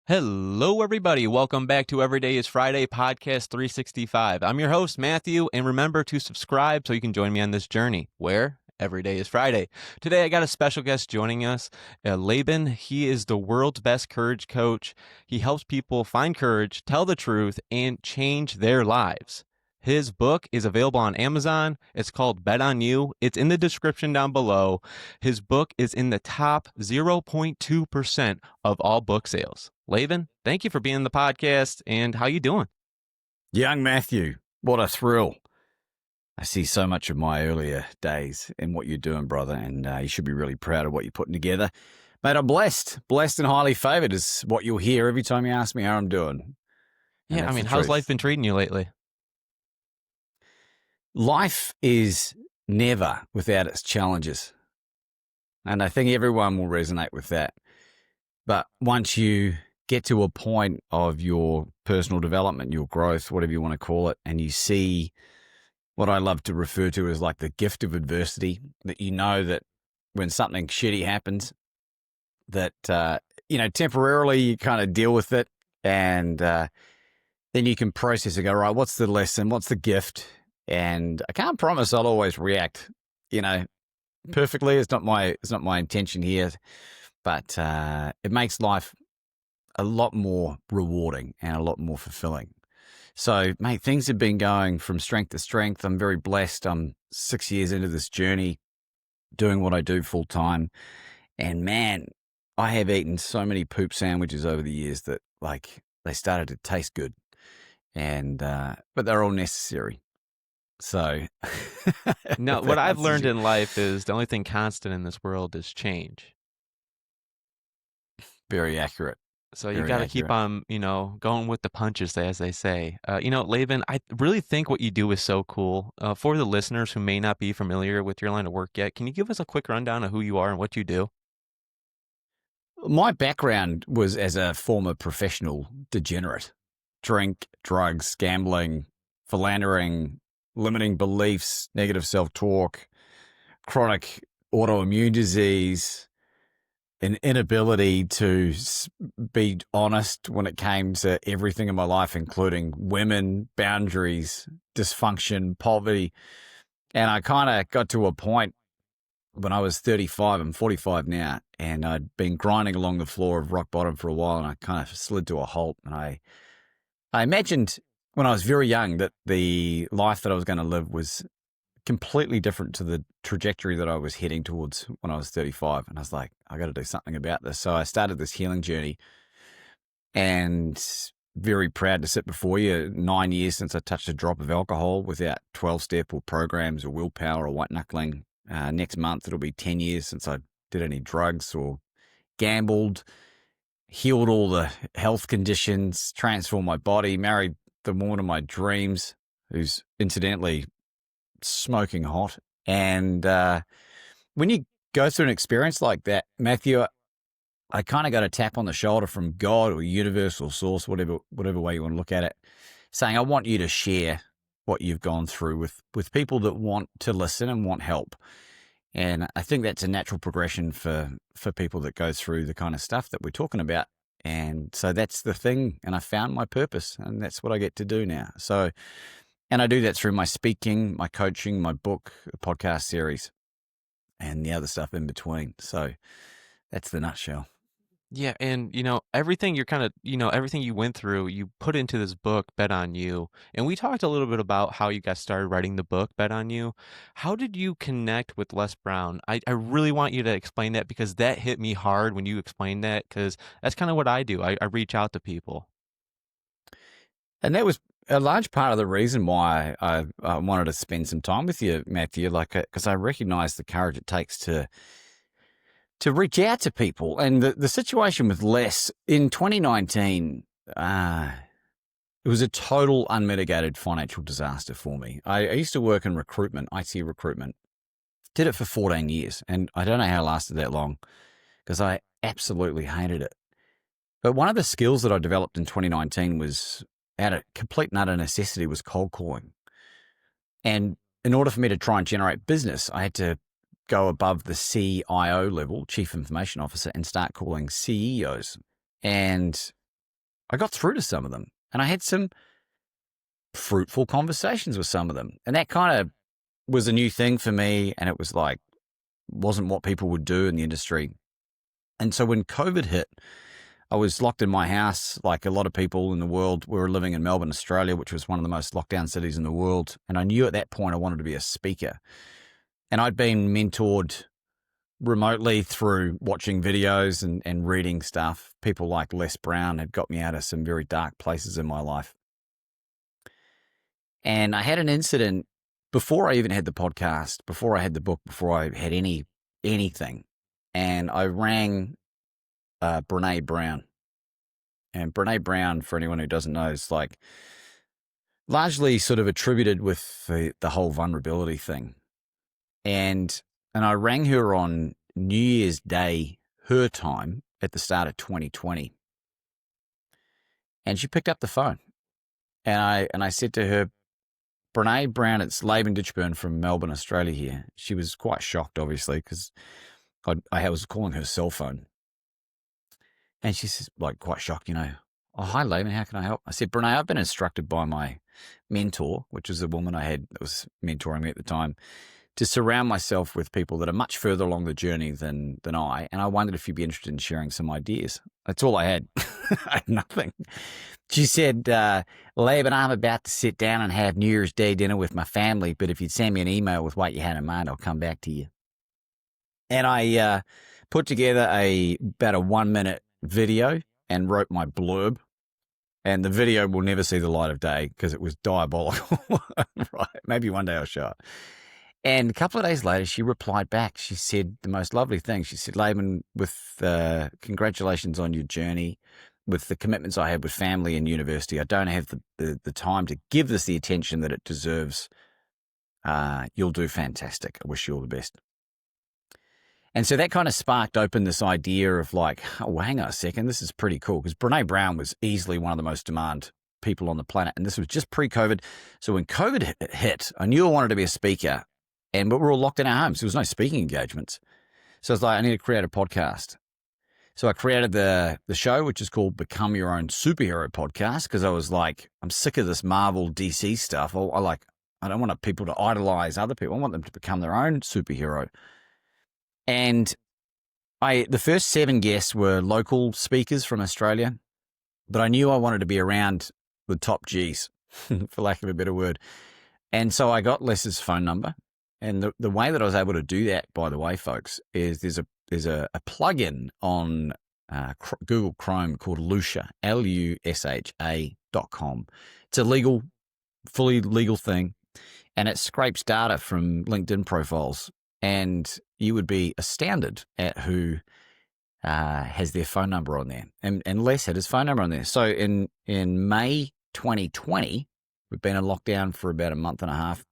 Hello, everybody. Welcome back to Every Day is Friday Podcast 365. I'm your host, Matthew, and remember to subscribe so you can join me on this journey where every day is Friday. Today, I got a special guest joining us, Laban. He is the world's best courage coach. He helps people find courage, tell the truth, and change their lives. His book is available on Amazon. It's called Bet on You. It's in the description down below. His book is in the top 0.2% of all book sales. Laban, thank you for being on the podcast, and how you doing? Young Matthew, what a thrill. I see so much of my earlier days in what you're doing, brother, and you should be really proud of what you're putting together. Mate, I'm blessed and highly favored is what you'll hear every time you ask me how I'm doing. Yeah, I mean, how's life been treating you lately? Life is never without its challenges, and I think everyone will resonate with that. But once you get to a point of your personal development, your growth, whatever you want to call it, and you see what I love to refer to as like the gift of adversity, that you know that when something shitty happens, that, temporarily you kind of deal with it, and then you can process and go, right, what's the lesson? What's the gift? And I can't promise I'll always react, perfectly. It's not my intention here, but it makes life a lot more rewarding and a lot more fulfilling. So, mate, things have been going from strength to strength. I'm very blessed. I'm 6 years into this journey, doing what I do full time. And man, I have eaten so many poop sandwiches over the years that they started to taste good. And, but they're all necessary. So, No, what I've learned in life is the only thing constant in this world is change. Very accurate. So you got to keep on, going with the punches, as they say. Laban, I really think what you do is so cool. For the listeners who may not be familiar with your line of work yet, can you give us a quick rundown of who you are and what you do? My background was as a former professional degenerate. Drink, drugs, gambling, philandering, limiting beliefs, negative self-talk, chronic autoimmune disease, an inability to be honest when it came to everything in my life, including women, boundaries, dysfunction, poverty. And I kind of got to a point when I was 35, I'm 45 now, and I'd been grinding along the floor of rock bottom for a while, and I kind of slid to a halt. And I imagined when I was very young that the life that I was going to live was completely different to the trajectory that I was heading towards when I was 35. And I was like, I got to do something about this. So I started this healing journey, and very proud to sit before you. 9 years since I touched a drop of alcohol without 12-step or programs or willpower or white knuckling. Next month, it'll be 10 years since I did any drugs or gambled, healed all the health conditions, transformed my body, married the woman of my dreams, who's incidentally smoking hot. And when you go through an experience like that, Matthew, I kind of got a tap on the shoulder from God or universe or source, whatever way you want to look at it, saying, I want you to share what you've gone through with people that want to listen and want help. And I think that's a natural progression for people that go through the kind of stuff that we're talking about. And so that's the thing. And I found my purpose, and that's what I get to do now. So, and I do that through my speaking, my coaching, my book, the podcast series, and the other stuff in between. So that's the nutshell. Yeah, and everything everything you went through, you put into this book, Bet on You. And we talked a little bit about how you got started writing the book, Bet on You. How did you connect with Les Brown? I really want you to explain that, because that hit me hard when you explained that, because that's kind of what I do. I reach out to people. And that was a large part of the reason why I wanted to spend some time with you, Matthew, because I recognize the courage it takes to reach out to people. And the situation with Les in 2019, it was a total unmitigated financial disaster for me. I used to work in recruitment, IT recruitment, did it for 14 years. And I don't know how it lasted that long, because I absolutely hated it. But one of the skills that I developed in 2019 was, out of complete and utter necessity, was cold calling. And in order for me to try and generate business, I had to go above the CIO level, Chief Information Officer, and start calling CEOs. And I got through to some of them, and I had some fruitful conversations with some of them. And that kind of was a new thing for me, and it was like, wasn't what people would do in the industry. And so when COVID hit, I was locked in my house like a lot of people in the world. We were living in Melbourne, Australia, which was one of the most locked down cities in the world. And I knew at that point I wanted to be a speaker. And I'd been mentored remotely through watching videos and reading stuff. People like Les Brown had got me out of some very dark places in my life. And I had an incident before I even had the podcast, before I had the book, before I had anything. And I rang Brene Brown. And Brene Brown, for anyone who doesn't know, is like largely sort of attributed with the whole vulnerability thing. And I rang her on New Year's Day, her time, at the start of 2020. And she picked up the phone. And I said to her, Brene Brown, it's Laban Ditchburn from Melbourne, Australia here. She was quite shocked, obviously, because I was calling her cell phone. And she's like quite shocked, oh, hi, Laban, how can I help? I said, Brene, I've been instructed by my mentor, which was a woman I had that was mentoring me at the time, to surround myself with people that are much further along the journey than I. And I wondered if you'd be interested in sharing some ideas. That's all I had. I had nothing. She said, Laban, I'm about to sit down and have New Year's Day dinner with my family, but if you'd send me an email with what you had in mind, I'll come back to you. And I put together about a 1-minute video and wrote my blurb. And the video will never see the light of day because it was diabolical. Right? Maybe one day I'll show it. And a couple of days later, she replied back. She said the most lovely thing. She said, Laban, with congratulations on your journey, with the commitments I had with family and university, I don't have the time to give this the attention that it deserves. You'll do fantastic. I wish you all the best. And so that kind of sparked open this idea of like, oh, hang on a second, this is pretty cool. Because Brene Brown was easily one of the most demand people on the planet. And this was just pre-COVID. So when COVID hit, I knew I wanted to be a speaker. But we were all locked in our homes. There was no speaking engagements. So I was like, I need to create a podcast. So I created the show, which is called Become Your Own Superhero Podcast, because I was like, I'm sick of this Marvel DC stuff. I don't want people to idolize other people. I want them to become their own superhero. And the first 7 guests were local speakers from Australia, but I knew I wanted to be around the top G's, for lack of a better word. And so I got Les's phone number. And the way that I was able to do that, by the way, folks, is there's a plugin on Google Chrome called Lusha, LUSHA.com. It's a fully legal thing, and it scrapes data from LinkedIn profiles. And you would be astounded at who has their phone number on there. And Les had his phone number on there. So in May 2020, we've been in lockdown for about a month and a half.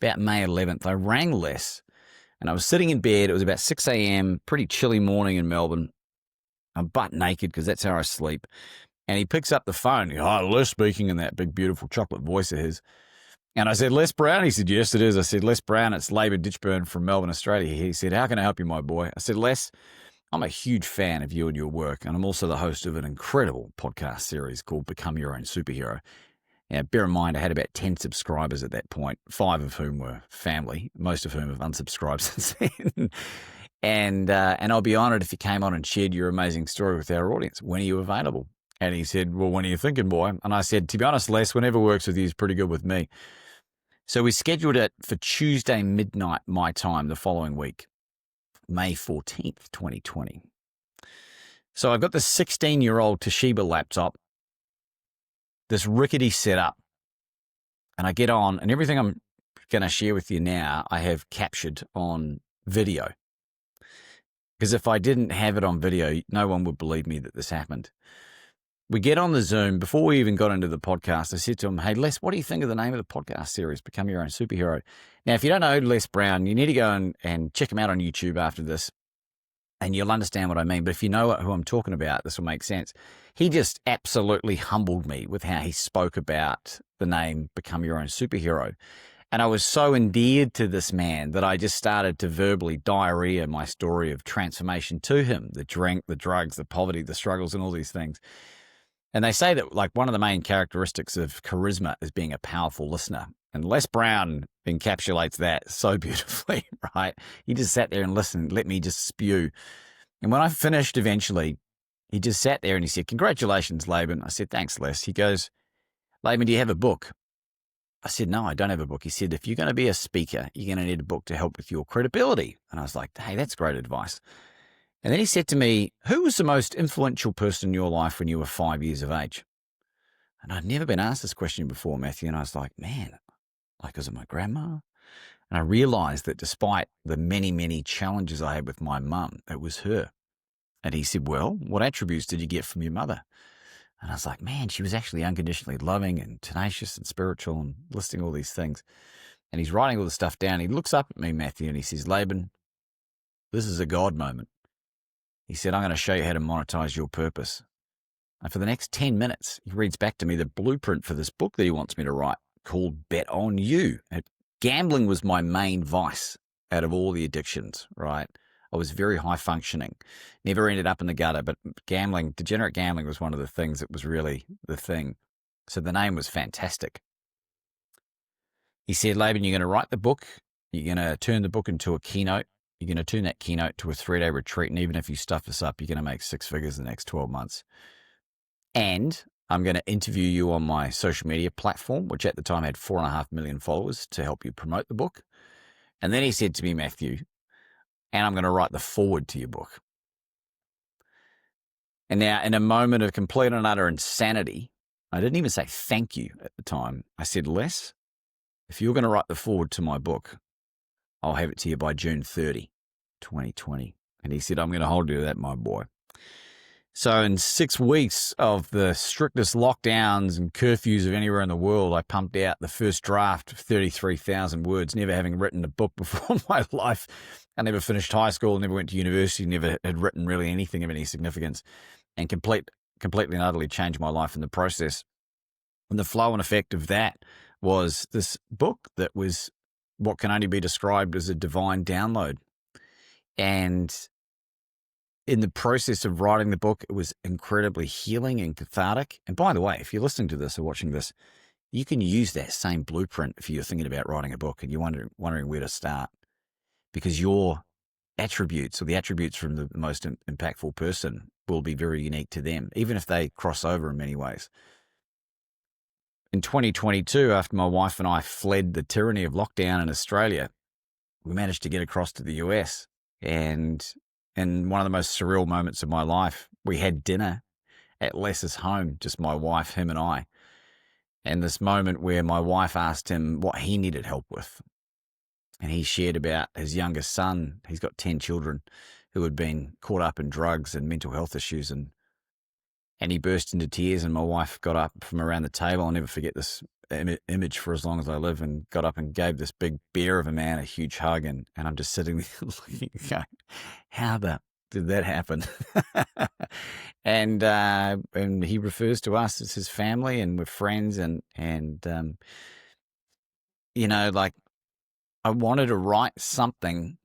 About May 11th, I rang Les, and I was sitting in bed. It was about 6 a.m., pretty chilly morning in Melbourne. I'm butt naked because that's how I sleep. And he picks up the phone. Hi, Les speaking in that big, beautiful chocolate voice of his. And I said, Les Brown? He said, yes, it is. I said, Les Brown, it's Laban Ditchburn from Melbourne, Australia. He said, how can I help you, my boy? I said, Les, I'm a huge fan of you and your work, and I'm also the host of an incredible podcast series called Become Your Own Superhero. Now, bear in mind, I had about 10 subscribers at that point, 5 of whom were family, most of whom have unsubscribed since then. And I'll be honored if you came on and shared your amazing story with our audience. When are you available? And he said, well, when are you thinking, boy? And I said, to be honest, Les, whenever works with you is pretty good with me. So we scheduled it for Tuesday midnight, my time, the following week, May 14th, 2020. So I've got this 16-year-old Toshiba laptop, this rickety setup, and I get on, and everything I'm going to share with you now, I have captured on video. Because if I didn't have it on video, no one would believe me that this happened. We get on the Zoom. Before we even got into the podcast, I said to him, hey, Les, what do you think of the name of the podcast series, Become Your Own Superhero? Now, if you don't know Les Brown, you need to go and check him out on YouTube after this, and you'll understand what I mean. But if you know who I'm talking about, this will make sense. He just absolutely humbled me with how he spoke about the name Become Your Own Superhero. And I was so endeared to this man that I just started to verbally diarrhea my story of transformation to him, the drink, the drugs, the poverty, the struggles, and all these things. And they say that like one of the main characteristics of charisma is being a powerful listener. And Les Brown encapsulates that so beautifully, right? He just sat there and listened, let me just spew. And when I finished eventually, he just sat there and he said, "Congratulations, Laban." I said, "Thanks, Les." He goes, "Laban, do you have a book?" I said, "No, I don't have a book." He said, "If you're going to be a speaker, you're going to need a book to help with your credibility." And I was like, "Hey, that's great advice." And then he said to me, "Who was the most influential person in your life when you were 5 years of age?" And I'd never been asked this question before, Matthew. And I was like, man, like, is it my grandma? And I realized that despite the many, many challenges I had with my mum, it was her. And he said, "Well, what attributes did you get from your mother?" And I was like, man, she was actually unconditionally loving and tenacious and spiritual and listing all these things. And he's writing all this stuff down. He looks up at me, Matthew, and he says, "Laban, this is a God moment." He said, "I'm going to show you how to monetize your purpose." And for the next 10 minutes, he reads back to me the blueprint for this book that he wants me to write called Bet on You. Gambling was my main vice out of all the addictions, right? I was very high functioning, never ended up in the gutter, but gambling, degenerate gambling was one of the things that was really the thing. So the name was fantastic. He said, "Laban, you're going to write the book. You're going to turn the book into a keynote. You're going to turn that keynote to a 3-day retreat. And even if you stuff this up, you're going to make 6 figures in the next 12 months. And I'm going to interview you on my social media platform," which at the time had 4.5 million followers, "to help you promote the book." And then he said to me, "Matthew, and I'm going to write the foreword to your book." And now, in a moment of complete and utter insanity, I didn't even say thank you at the time. I said, "Les, if you're going to write the foreword to my book, I'll have it to you by June 30, 2020. And he said, "I'm going to hold you to that, my boy." So in 6 weeks of the strictest lockdowns and curfews of anywhere in the world, I pumped out the first draft of 33,000 words, never having written a book before in my life. I never finished high school, never went to university, never had written really anything of any significance, and completely and utterly changed my life in the process. And the flow and effect of that was this book that was what can only be described as a divine download. And in the process of writing the book, it was incredibly healing and cathartic. And by the way, if you're listening to this or watching this, you can use that same blueprint if you're thinking about writing a book and you're wondering where to start, because your attributes or the attributes from the most impactful person will be very unique to them, even if they cross over in many ways. In 2022, after my wife and I fled the tyranny of lockdown in Australia, we managed to get across to the US. And in one of the most surreal moments of my life, we had dinner at Les's home, just my wife, him and I. And this moment where my wife asked him what he needed help with. And he shared about his youngest son. He's got 10 children who had been caught up in drugs and mental health issues. And he burst into tears, and my wife got up from around the table. I'll never forget this image for as long as I live, and got up and gave this big bear of a man a huge hug. And I'm just sitting there looking, going, how did that happen? And he refers to us as his family, and we're friends. And you know, like, I wanted to write something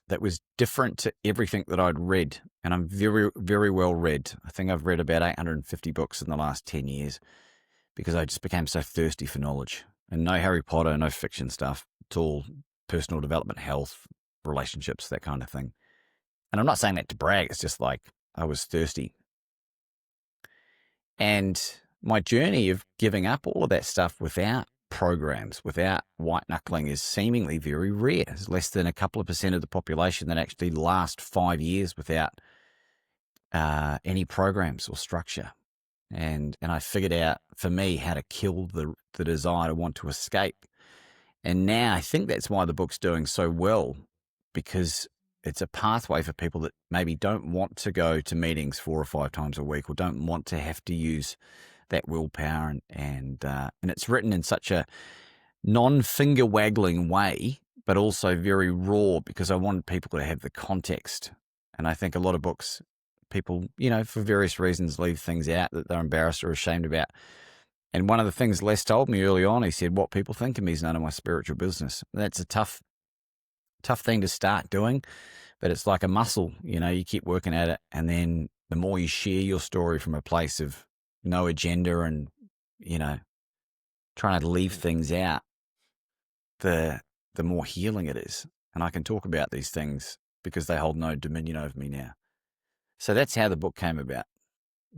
that was different to everything that I'd read. And I'm very, very well read. I think I've read about 850 books in the last 10 years because I just became so thirsty for knowledge. And no Harry Potter, no fiction stuff. It's all personal development, health, relationships, that kind of thing. And I'm not saying that to brag. It's just like I was thirsty. And my journey of giving up all of that stuff without programs, without white knuckling, is seemingly very rare. There's less than a couple of % of the population that actually last 5 years without any programs or structure. And I figured out for me how to kill the desire to want to escape. And now I think that's why the book's doing so well, because it's a pathway for people that maybe don't want to go to meetings 4 or 5 times a week, or don't want to have to use that willpower, and it's written in such a non-finger waggling way, but also very raw, because I wanted people to have the context. And I think a lot of books, people, you know, for various reasons, leave things out that they're embarrassed or ashamed about. And one of the things Les told me early on, he said, "What people think of me is none of my spiritual business." That's a tough thing to start doing, but it's like a muscle. You know, you keep working at it, and then the more you share your story from a place of no agenda and, trying to leave things out, the more healing it is. And I can talk about these things because they hold no dominion over me now. So that's how the book came about.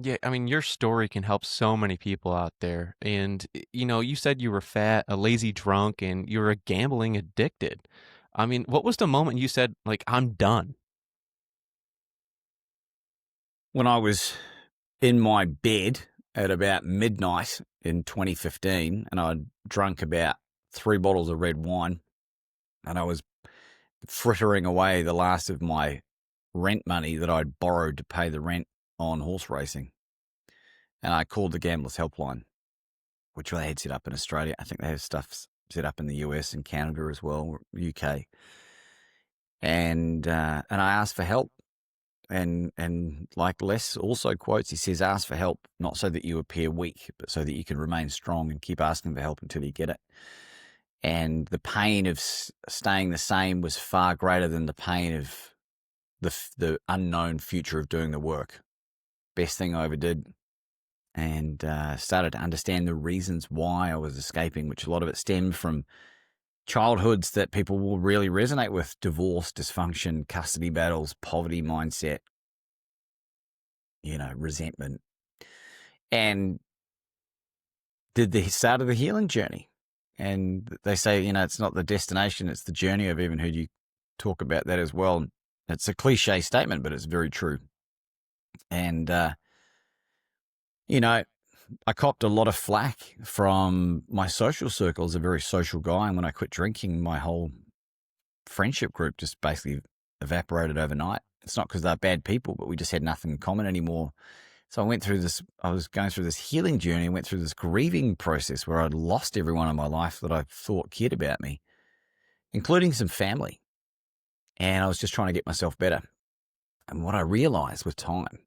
Yeah, I mean, your story can help so many people out there. And, you said you were fat, a lazy drunk, and you were gambling addicted. I mean, what was the moment you said, like, I'm done? When I was in my bed at about midnight in 2015, and I'd drunk about 3 bottles of red wine, and I was frittering away the last of my rent money that I'd borrowed to pay the rent on horse racing. And I called the Gamblers Helpline, which they had set up in Australia. I think they have stuff set up in the US and Canada as well, UK. And I asked for help. And like Les also quotes, he says, ask for help, not so that you appear weak, but so that you can remain strong and keep asking for help until you get it. And the pain of staying the same was far greater than the pain of the unknown future of doing the work. Best thing I ever did. And started to understand the reasons why I was escaping, which a lot of it stemmed from childhoods that people will really resonate with: divorce, dysfunction, custody battles, poverty mindset, resentment. And did the start of the healing journey. And they say, it's not the destination, it's the journey. I've even heard you talk about that as well. It's a cliche statement, but it's very true. And, I copped a lot of flack from my social circle as a very social guy. And when I quit drinking, my whole friendship group just basically evaporated overnight. It's not because they're bad people, but we just had nothing in common anymore. So I was going through this healing journey. I went through this grieving process where I'd lost everyone in my life that I thought cared about me, including some family. And I was just trying to get myself better. And what I realized with time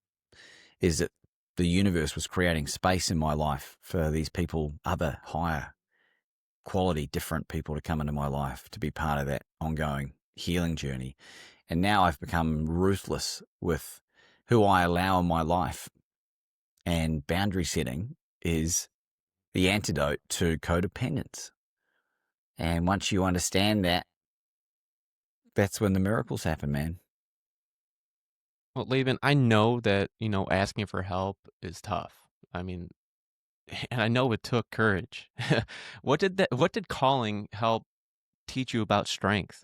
is that the universe was creating space in my life for these people, other higher quality, different people to come into my life to be part of that ongoing healing journey. And now I've become ruthless with who I allow in my life. And boundary setting is the antidote to codependence. And once you understand that, that's when the miracles happen, man. Well, Laban, I know that, asking for help is tough. I mean, and I know it took courage. What did calling help teach you about strength?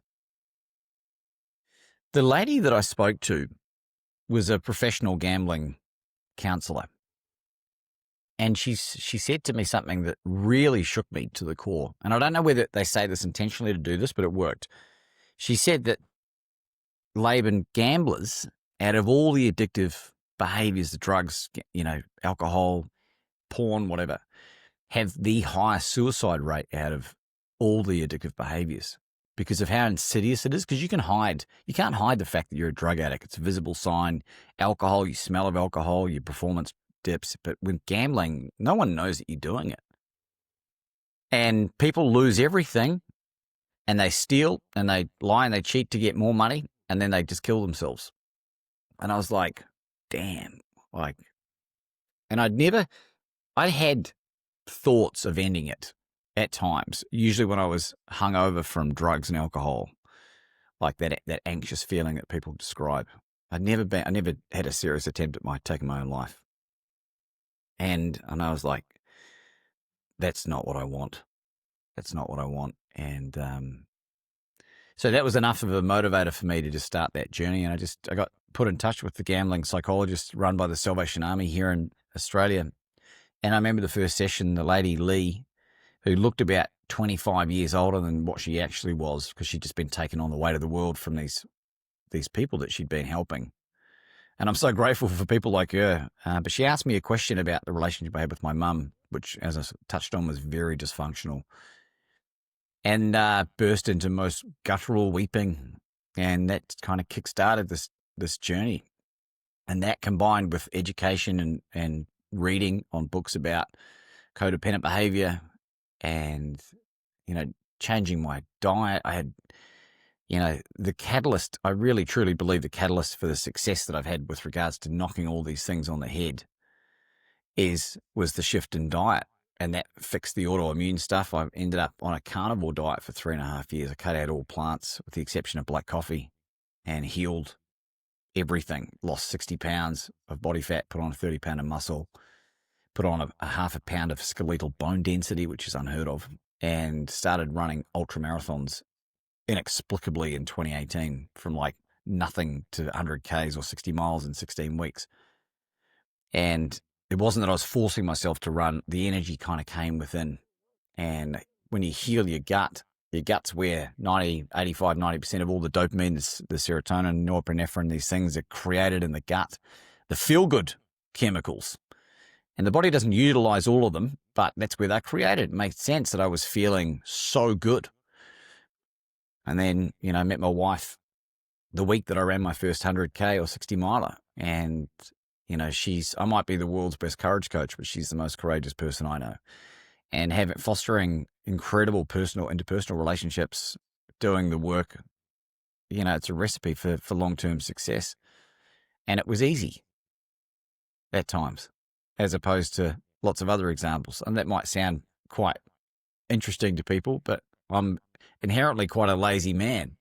The lady that I spoke to was a professional gambling counselor. And she said to me something that really shook me to the core. And I don't know whether they say this intentionally to do this, but it worked. She said that, Laban, gamblers, out of all the addictive behaviors, the drugs, alcohol, porn, whatever, have the highest suicide rate out of all the addictive behaviors because of how insidious it is. Because you can't hide the fact that you're a drug addict. It's a visible sign. Alcohol, you smell of alcohol, your performance dips. But with gambling, no one knows that you're doing it. And people lose everything, and they steal and they lie and they cheat to get more money, and then they just kill themselves. And I was like, damn, and I had thoughts of ending it at times, usually when I was hungover from drugs and alcohol, like that anxious feeling that people describe. I never had a serious attempt at taking my own life. And I was like, that's not what I want. That's not what I want. And so that was enough of a motivator for me to just start that journey. And I got put in touch with the gambling psychologist run by the Salvation Army here in Australia. And I remember the first session, the lady Lee, who looked about 25 years older than what she actually was, because she'd just been taken on the weight of the world from these people that she'd been helping. And I'm so grateful for people like her. But she asked me a question about the relationship I had with my mum, which, as I touched on, was very dysfunctional. And burst into most guttural weeping. And that kind of kick-started this journey. And that, combined with education and reading on books about codependent behavior and, changing my diet. I had, the catalyst, I really truly believe the catalyst for the success that I've had with regards to knocking all these things on the head was the shift in diet. And that fixed the autoimmune stuff. I ended up on a carnivore diet for 3.5 years. I cut out all plants with the exception of black coffee and healed everything. Lost 60 pounds of body fat, put on a 30 pound of muscle, put on a half a pound of skeletal bone density, which is unheard of, and started running ultra marathons inexplicably in 2018 from like nothing to 100 Ks or 60 miles in 16 weeks. And it wasn't that I was forcing myself to run. The energy kind of came within. And when you heal your gut's where 85, 90% of all the dopamine, the serotonin, norepinephrine, these things are created in the gut, the feel-good chemicals. And the body doesn't utilize all of them, but that's where they're created. It makes sense that I was feeling so good. And then, I met my wife the week that I ran my first 100K or 60 miler. And, I might be the world's best courage coach, but she's the most courageous person I know. And fostering incredible interpersonal relationships, doing the work, it's a recipe for long-term success. And it was easy at times, as opposed to lots of other examples. And that might sound quite interesting to people, but I'm inherently quite a lazy man.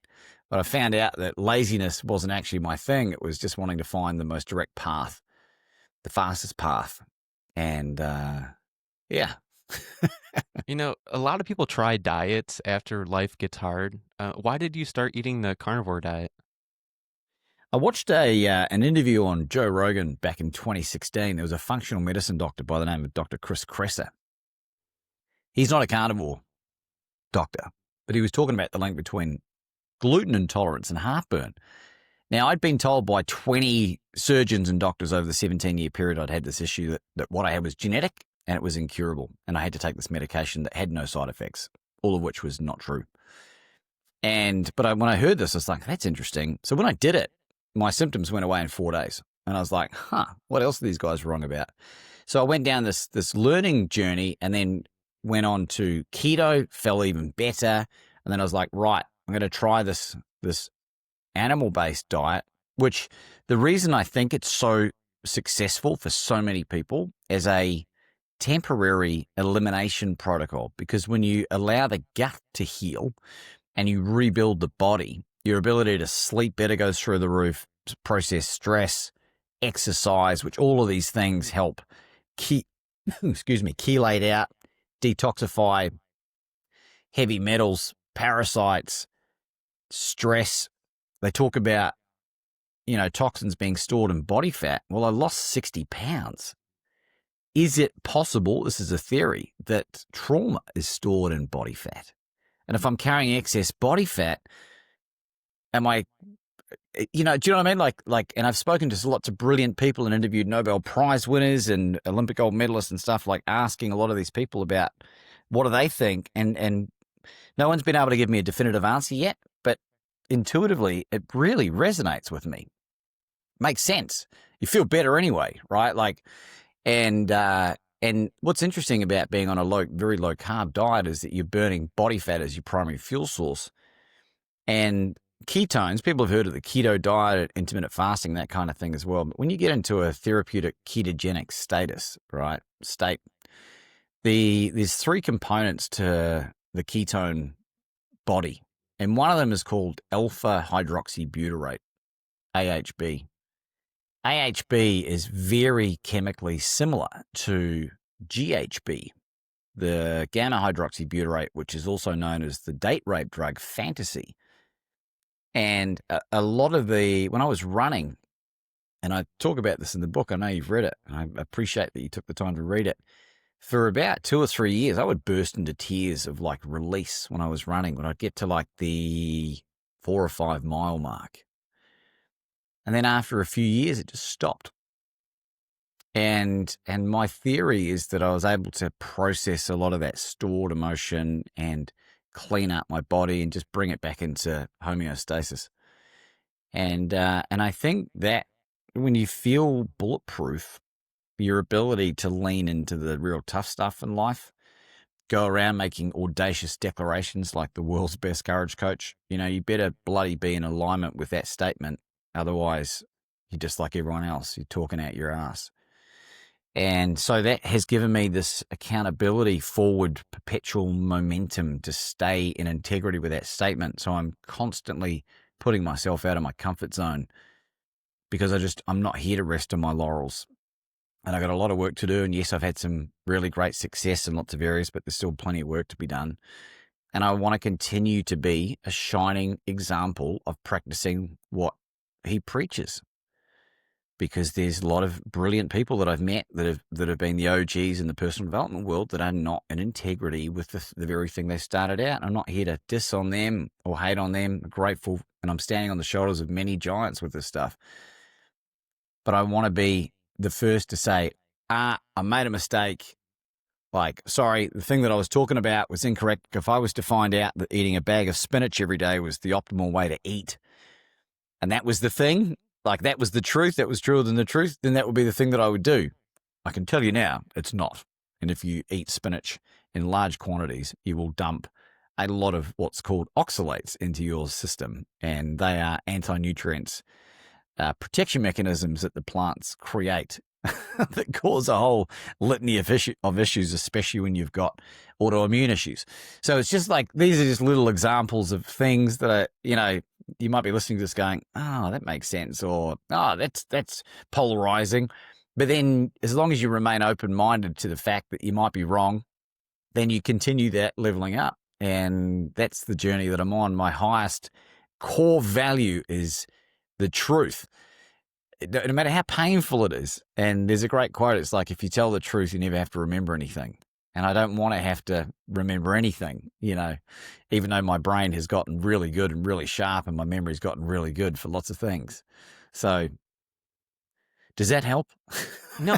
But I found out that laziness wasn't actually my thing. It was just wanting to find the most direct path, the fastest path. And yeah. A lot of people try diets after life gets hard. Why did you start eating the carnivore diet? I watched an interview on Joe Rogan back in 2016. There was a functional medicine doctor by the name of Dr. Chris Kresser. He's not a carnivore doctor, but he was talking about the link between gluten intolerance and heartburn. Now, I'd been told by 20 surgeons and doctors over the 17-year period I'd had this issue that what I had was genetic and it was incurable. And I had to take this medication that had no side effects, all of which was not true. But when I heard this, I was like, that's interesting. So when I did it, my symptoms went away in 4 days. And I was like, what else are these guys wrong about? So I went down this learning journey and then went on to keto, felt even better. And then I was like, right, I'm going to try this animal-based diet, which the reason I think it's so successful for so many people as a temporary elimination protocol, because when you allow the gut to heal and you rebuild the body, your ability to sleep better goes through the roof, process stress, exercise, which all of these things help chelate out, detoxify heavy metals, parasites, stress. They talk about, toxins being stored in body fat. Well, I lost 60 pounds. Is it possible, this is a theory, that trauma is stored in body fat? And if I'm carrying excess body fat, do you know what I mean? Like, and I've spoken to lots of brilliant people and interviewed Nobel Prize winners and Olympic gold medalists and stuff, like asking a lot of these people about what do they think. And no one's been able to give me a definitive answer yet, but intuitively, it really resonates with me. Makes sense. You feel better anyway, right? And what's interesting about being on a very low carb diet is that you're burning body fat as your primary fuel source. And ketones, people have heard of the keto diet, intermittent fasting, that kind of thing as well. But when you get into a therapeutic ketogenic state, there's three components to the ketone body. And one of them is called alpha hydroxybutyrate, AHB. AHB is very chemically similar to GHB, the gamma hydroxybutyrate, which is also known as the date rape drug fantasy. And a lot of when I was running, and I talk about this in the book, I know you've read it, and I appreciate that you took the time to read it. For about 2 or 3 years, I would burst into tears of release when I was running, when I'd get to the 4 or 5 mile mark. And then after a few years, it just stopped. And my theory is that I was able to process a lot of that stored emotion and clean up my body and just bring it back into homeostasis. And I think that when you feel bulletproof, your ability to lean into the real tough stuff in life go around making audacious declarations like the world's best courage coach. You better bloody be in alignment with that statement. Otherwise, you're just like everyone else. You're talking out your ass. And so that has given me this accountability, forward, perpetual momentum to stay in integrity with that statement. So I'm constantly putting myself out of my comfort zone because I'm not here to rest on my laurels. And I got a lot of work to do. And yes, I've had some really great success in lots of areas, but there's still plenty of work to be done. And I want to continue to be a shining example of practicing what he preaches. Because there's a lot of brilliant people that I've met that have been the OGs in the personal development world that are not in integrity with the very thing they started out. I'm not here to diss on them or hate on them. I'm grateful, and I'm standing on the shoulders of many giants with this stuff. But I want to be the first to say, I made a mistake. Like, sorry, the thing that I was talking about was incorrect. If I was to find out that eating a bag of spinach every day was the optimal way to eat, and that was the thing, like that was the truth, that was truer than the truth, then that would be the thing that I would do. I can tell you now, it's not. And if you eat spinach in large quantities, you will dump a lot of what's called oxalates into your system. And they are anti-nutrients, protection mechanisms that the plants create that cause a whole litany of issues, especially when you've got autoimmune issues. So it's just like, these are just little examples of things that are, you might be listening to this going, oh, that makes sense, or, oh, that's polarizing. But then as long as you remain open-minded to the fact that you might be wrong, then you continue that leveling up. And that's the journey that I'm on. My highest core value is the truth, no matter how painful it is. And there's a great quote. It's like, if you tell the truth, you never have to remember anything. And I don't want to have to remember anything, even though my brain has gotten really good and really sharp and my memory's gotten really good for lots of things. So does that help? No,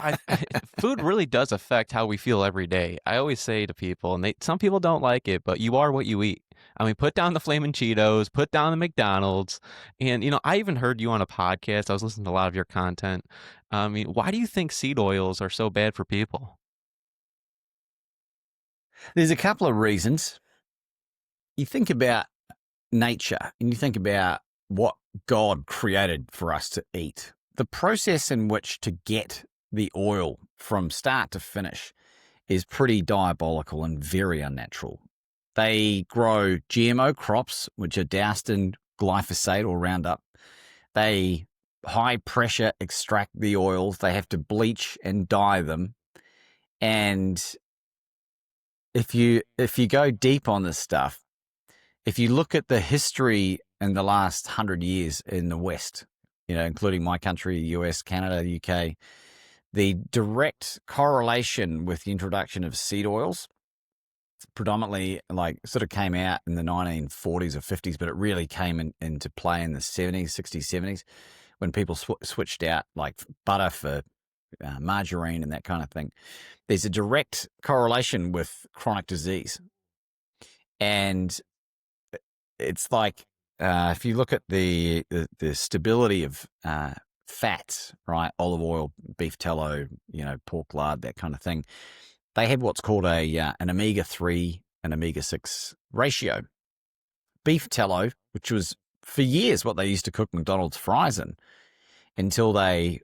food really does affect how we feel every day. I always say to people, and some people don't like it, but you are what you eat. I mean, put down the Flamin' Cheetos, put down the McDonald's. And, I even heard you on a podcast. I was listening to a lot of your content. I mean, why do you think seed oils are so bad for people? There's a couple of reasons. You think about nature and you think about what God created for us to eat. The process in which to get the oil from start to finish is pretty diabolical and very unnatural. They grow GMO crops, which are doused in glyphosate or Roundup. They high pressure extract the oils. They have to bleach and dye them. And if you go deep on this stuff, if you look at the history in the last 100 years in the West, including my country, US, Canada, UK, the direct correlation with the introduction of seed oils predominantly sort of came out in the 1940s or 50s, but it really came into play in the 70s, 60s, 70s, when people switched out like butter for margarine and that kind of thing. There's a direct correlation with chronic disease. And it's like, if you look at the stability of fats, right? Olive oil, beef tallow, pork lard, that kind of thing. They have what's called an omega-3 and omega-6 ratio. Beef tallow, which was for years what they used to cook McDonald's fries in, until they,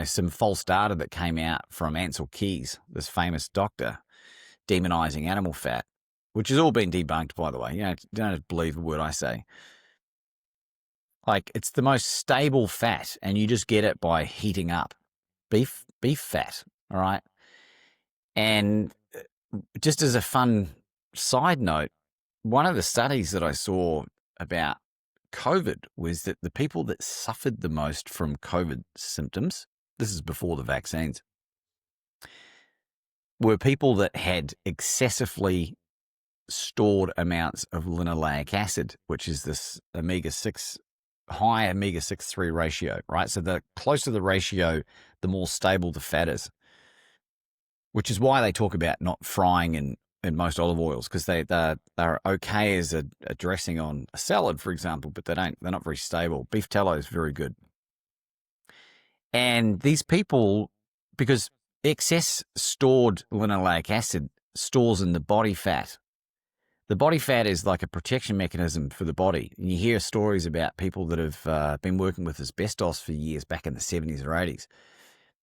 some false data that came out from Ansel Keys, this famous doctor, demonizing animal fat, which has all been debunked, by the way. You don't have to believe a word I say. Like, it's the most stable fat, and you just get it by heating up beef fat, all right? And just as a fun side note, one of the studies that I saw about COVID was that the people that suffered the most from COVID symptoms, this is before the vaccines, were people that had excessively stored amounts of linoleic acid, which is this high omega-6-3 ratio, right? So the closer the ratio, the more stable the fat is, which is why they talk about not frying in most olive oils, because they're okay as a dressing on a salad, for example, but they're not very stable. Beef tallow is very good. And these people, because excess stored linoleic acid stores in the body fat. The body fat is like a protection mechanism for the body. And you hear stories about people that have been working with asbestos for years back in the 70s or 80s.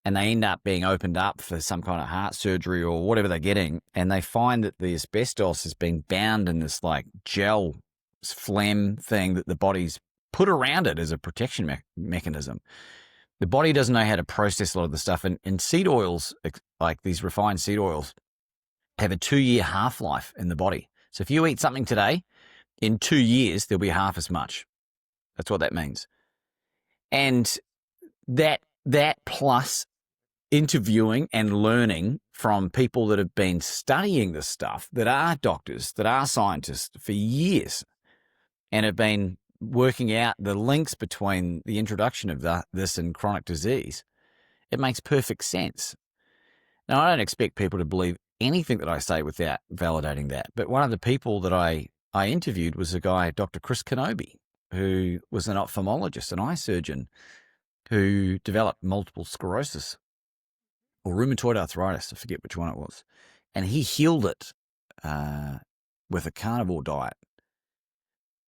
And they end up being opened up for some kind of heart surgery or whatever they're getting. And they find that the asbestos has been bound in this like gel phlegm thing that the body's put around it as a protection mechanism. The body doesn't know how to process a lot of the stuff. And seed oils, like these refined seed oils, have a 2-year half-life in the body. So if you eat something today, in 2 years, there'll be half as much. That's what that means. And that plus interviewing and learning from people that have been studying this stuff, that are doctors, that are scientists for years, and have been working out the links between the introduction of this and chronic disease, it makes perfect sense. Now, I don't expect people to believe anything that I say without validating that. But one of the people that I interviewed was a guy, Dr. Chris Kenobi, who was an ophthalmologist, an eye surgeon, who developed multiple sclerosis or rheumatoid arthritis. I forget which one it was. And he healed it with a carnivore diet.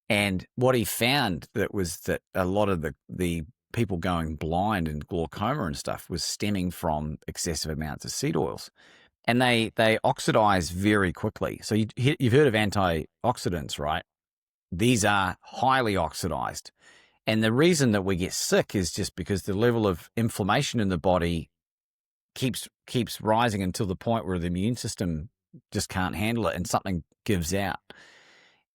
And what he found was that a lot of the people going blind and glaucoma and stuff was stemming from excessive amounts of seed oils. And they oxidize very quickly. So you've heard of antioxidants, right? These are highly oxidized. And the reason that we get sick is just because the level of inflammation in the body keeps rising until the point where the immune system just can't handle it and something gives out.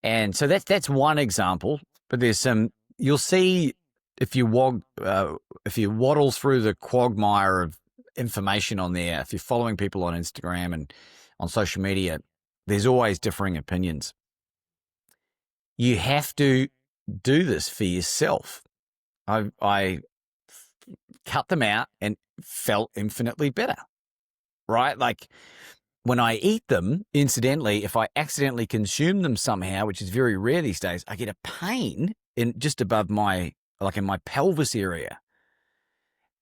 And so that's one example. But there's some, you'll see if you waddle through the quagmire of information on there, if you're following people on Instagram and on social media, there's always differing opinions. You have to do this for yourself. I cut them out and felt infinitely better, right? Like when I eat them, incidentally, if I accidentally consume them somehow, which is very rare these days, I get a pain in just above in my pelvis area.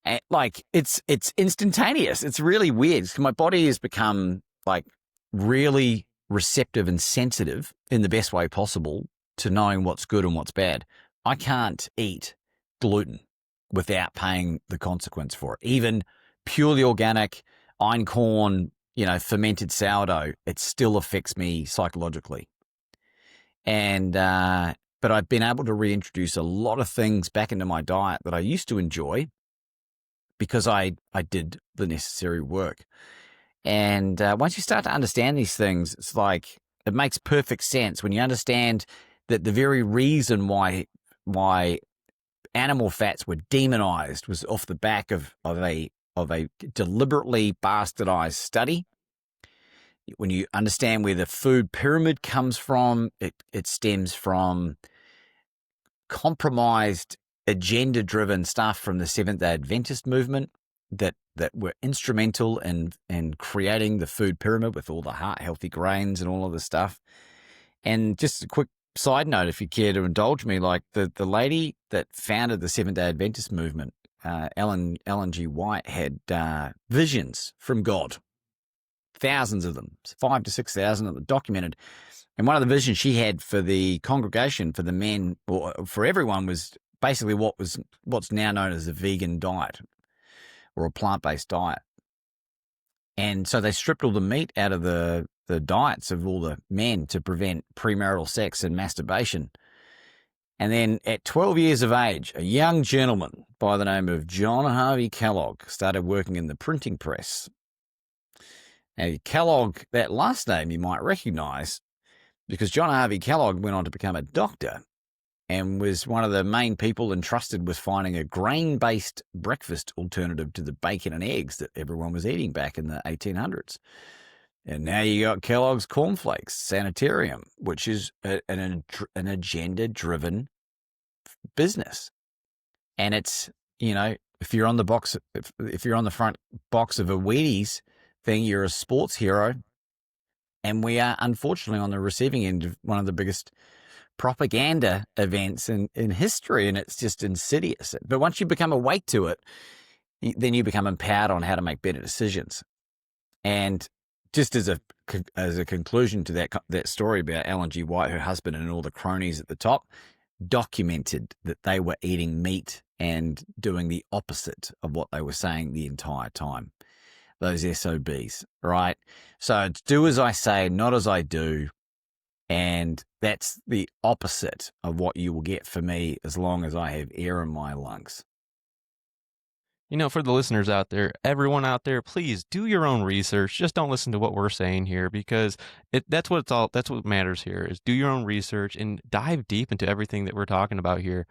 And like it's instantaneous. It's really weird. My body has become like really receptive and sensitive in the best way possible to knowing what's good and what's bad. I can't eat gluten without paying the consequence for it. Even purely organic einkorn, fermented sourdough, it still affects me psychologically. And but I've been able to reintroduce a lot of things back into my diet that I used to enjoy because I did the necessary work. And once you start to understand these things, it's like it makes perfect sense when you understand that the very reason why animal fats were demonized was off the back of a deliberately bastardized study. When you understand where the food pyramid comes from, it stems from compromised, agenda-driven stuff from the Seventh-day Adventist movement that were instrumental in creating the food pyramid with all the heart-healthy grains and all of the stuff. And just a quick side note, if you care to indulge me, like the lady that founded the Seventh-day Adventist movement, Ellen G. White, had visions from God. Thousands of them, 5,000 to 6,000 of them documented. And one of the visions she had for the congregation, for the men, or for everyone, was basically what's now known as a vegan diet or a plant-based diet. And so they stripped all the meat out of the diets of all the men to prevent premarital sex and masturbation. And then at 12 years of age, a young gentleman by the name of John Harvey Kellogg started working in the printing press. Now, Kellogg, that last name you might recognize because John Harvey Kellogg went on to become a doctor and was one of the main people entrusted with finding a grain-based breakfast alternative to the bacon and eggs that everyone was eating back in the 1800s. And now you got Kellogg's Cornflakes Sanitarium, which is an agenda-driven business. And it's, if you're on the box, if you're on the front box of a Wheaties thing, you're a sports hero. And we are unfortunately on the receiving end of one of the biggest propaganda events in history, and it's just insidious. But once you become awake to it, then you become empowered on how to make better decisions. And just as a as a conclusion to that story about Ellen G. White, her husband, and all the cronies at the top, documented that they were eating meat and doing the opposite of what they were saying the entire time. Those SOBs, right? So it's do as I say, not as I do. And that's the opposite of what you will get for me as long as I have air in my lungs. For the listeners out there, everyone out there, please do your own research. Just don't listen to what we're saying here, because that's what matters here is do your own research and dive deep into everything that we're talking about here.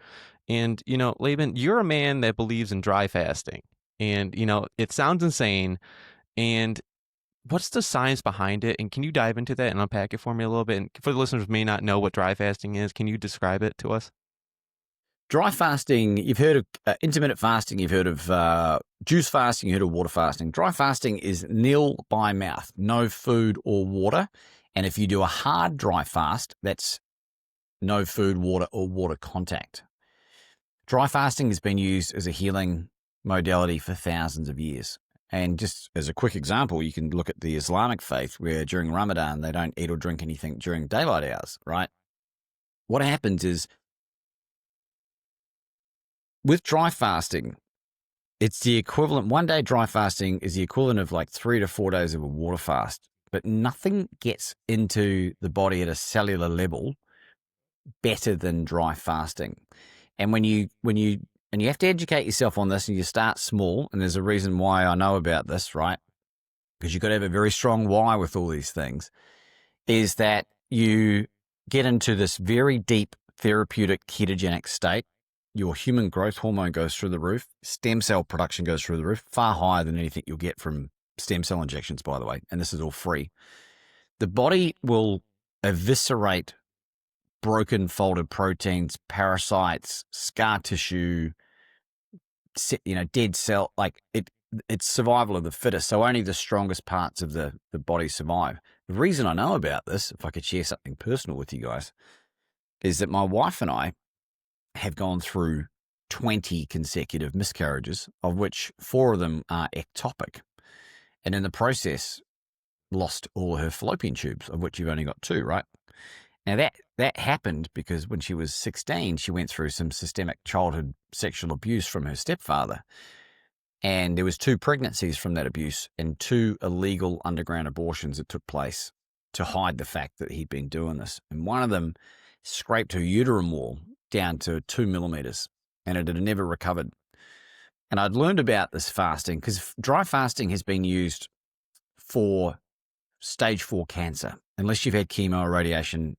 And, Laban, you're a man that believes in dry fasting, and, it sounds insane. And what's the science behind it? And can you dive into that and unpack it for me a little bit? And for the listeners who may not know what dry fasting is, can you describe it to us? Dry fasting, you've heard of intermittent fasting, you've heard of juice fasting, you've heard of water fasting. Dry fasting is nil by mouth, no food or water. And if you do a hard dry fast, that's no food, water, or water contact. Dry fasting has been used as a healing modality for thousands of years. And just as a quick example, you can look at the Islamic faith, where during Ramadan, they don't eat or drink anything during daylight hours, right? What happens is, with dry fasting, it's the equivalent, 1 day dry fasting is the equivalent of like 3 to 4 days of a water fast, but nothing gets into the body at a cellular level better than dry fasting. And when you have to educate yourself on this, and you start small, and there's a reason why I know about this, right? Because you've got to have a very strong why with all these things, is that you get into this very deep therapeutic ketogenic state. Your human growth hormone goes through the roof. Stem cell production goes through the roof, far higher than anything you'll get from stem cell injections, by the way. And this is all free. The body will eviscerate broken, folded proteins, parasites, scar tissue, dead cell. Like it's survival of the fittest. So only the strongest parts of the body survive. The reason I know about this, if I could share something personal with you guys, is that my wife and I have gone through 20 consecutive miscarriages, of which 4 of them are ectopic. And in the process, lost all her fallopian tubes, of which you've only got 2, right? Now that happened because when she was 16, she went through some systemic childhood sexual abuse from her stepfather. And there was 2 pregnancies from that abuse and 2 illegal underground abortions that took place to hide the fact that he'd been doing this. And one of them scraped her uterine wall down to 2 millimeters, and it had never recovered. And I'd learned about this fasting because dry fasting has been used for stage 4 cancer, unless you've had chemo or radiation,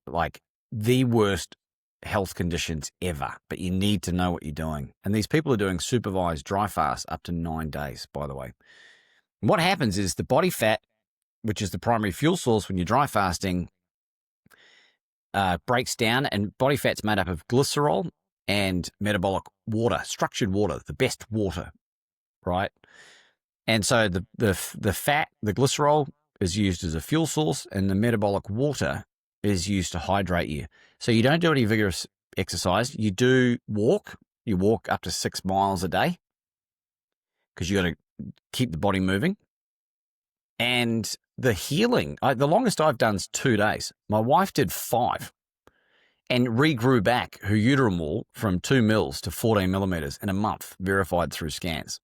like the worst health conditions ever, but you need to know what you're doing. And these people are doing supervised dry fast up to 9 days, by the way. And what happens is the body fat, which is the primary fuel source when you're dry fasting, breaks down, and body fat's made up of glycerol and metabolic water, structured water, the best water, right? And so the fat, the glycerol, is used as a fuel source, and the metabolic water is used to hydrate you. So you don't do any vigorous exercise. You do walk. You walk up to 6 miles a day because you got to keep the body moving. And the healing, the longest I've done is 2 days. My wife did 5 and regrew back her uterine wall from 2 mils to 14 millimeters in a month, verified through scans.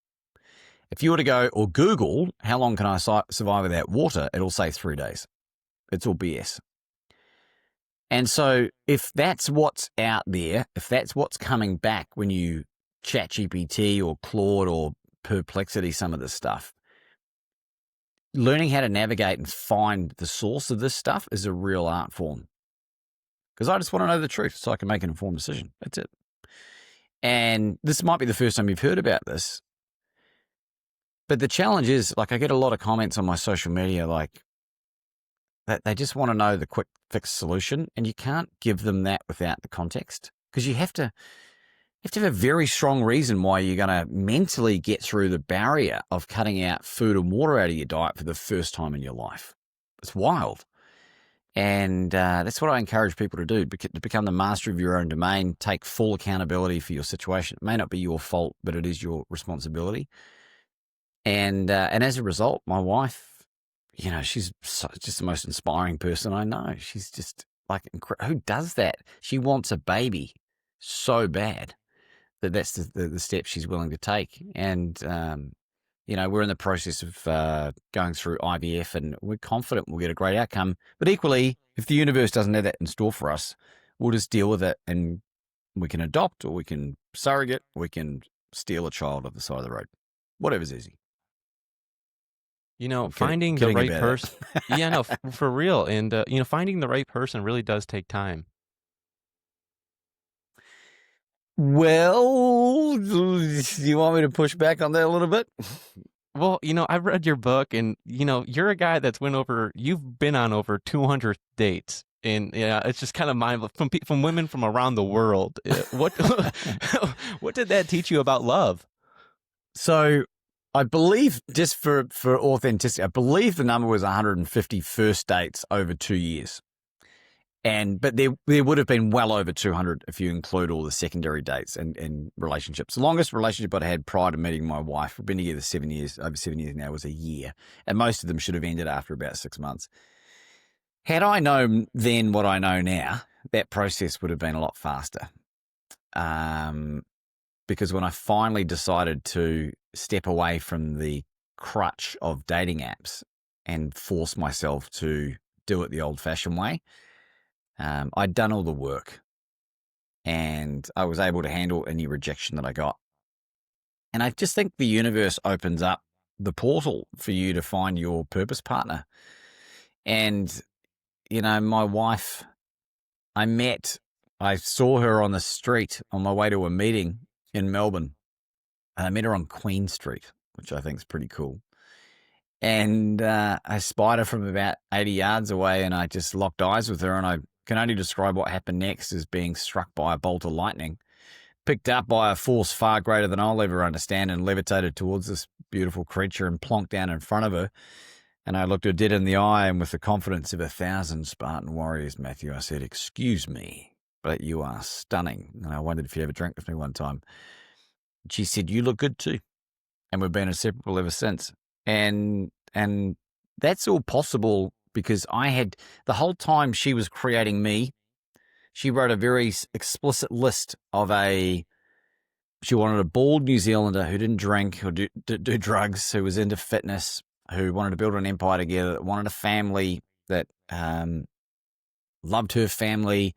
If you were to go or Google, how long can I survive without water, it'll say 3 days. It's all BS. And so if that's what's out there, if that's what's coming back when you chat GPT or Claude or Perplexity, some of this stuff, learning how to navigate and find the source of this stuff is a real art form. Because I just want to know the truth so I can make an informed decision. That's it. And this might be the first time you've heard about this. But the challenge is, like, I get a lot of comments on my social media, like, that they just want to know the quick fix solution. And you can't give them that without the context. Because you have to have a very strong reason why you're going to mentally get through the barrier of cutting out food and water out of your diet for the first time in your life. It's wild. And that's what I encourage people to do, to become the master of your own domain, take full accountability for your situation. It may not be your fault, but it is your responsibility. And as a result, my wife, she's just the most inspiring person I know. She's just like, who does that? She wants a baby so bad that that's the step she's willing to take. And, we're in the process of going through IVF, and we're confident we'll get a great outcome. But equally, if the universe doesn't have that in store for us, we'll just deal with it, and we can adopt, or we can surrogate, or we can steal a child off the side of the road. Whatever's easy. Finding the right person. Yeah, no, for real. And, finding the right person really does take time. Well, do you want me to push back on that a little bit? Well, I've read your book, and, you're a guy you've been on over 200 dates. And it's just kind of mind-blowing from women from around the world. What what did that teach you about love? So I believe, just for authenticity, I believe the number was 150 first dates over 2 years. But there would have been well over 200 if you include all the secondary dates and relationships. The longest relationship I'd had prior to meeting my wife, we've been together 7 years, over 7 years now, was a year. And most of them should have ended after about 6 months. Had I known then what I know now, that process would have been a lot faster. Because when I finally decided to step away from the crutch of dating apps and force myself to do it the old-fashioned way, I'd done all the work, and I was able to handle any rejection that I got. And I just think the universe opens up the portal for you to find your purpose partner. And, my wife, I saw her on the street on my way to a meeting in Melbourne. And I met her on Queen Street, which I think is pretty cool. And I spied her from about 80 yards away, and I just locked eyes with her, and I can only describe what happened next as being struck by a bolt of lightning, picked up by a force far greater than I'll ever understand, and levitated towards this beautiful creature and plonked down in front of her. And I looked her dead in the eye, and with the confidence of 1,000 Spartan warriors, Matthew, I said, "Excuse me, but you are stunning. And I wondered if you ever drank with me one time." She said, "You look good too." And we've been inseparable ever since. And that's all possible because I had, the whole time she was creating me, she wrote a very explicit list of she wanted a bald New Zealander who didn't drink or do drugs, who was into fitness, who wanted to build an empire together, that wanted a family, that loved her family,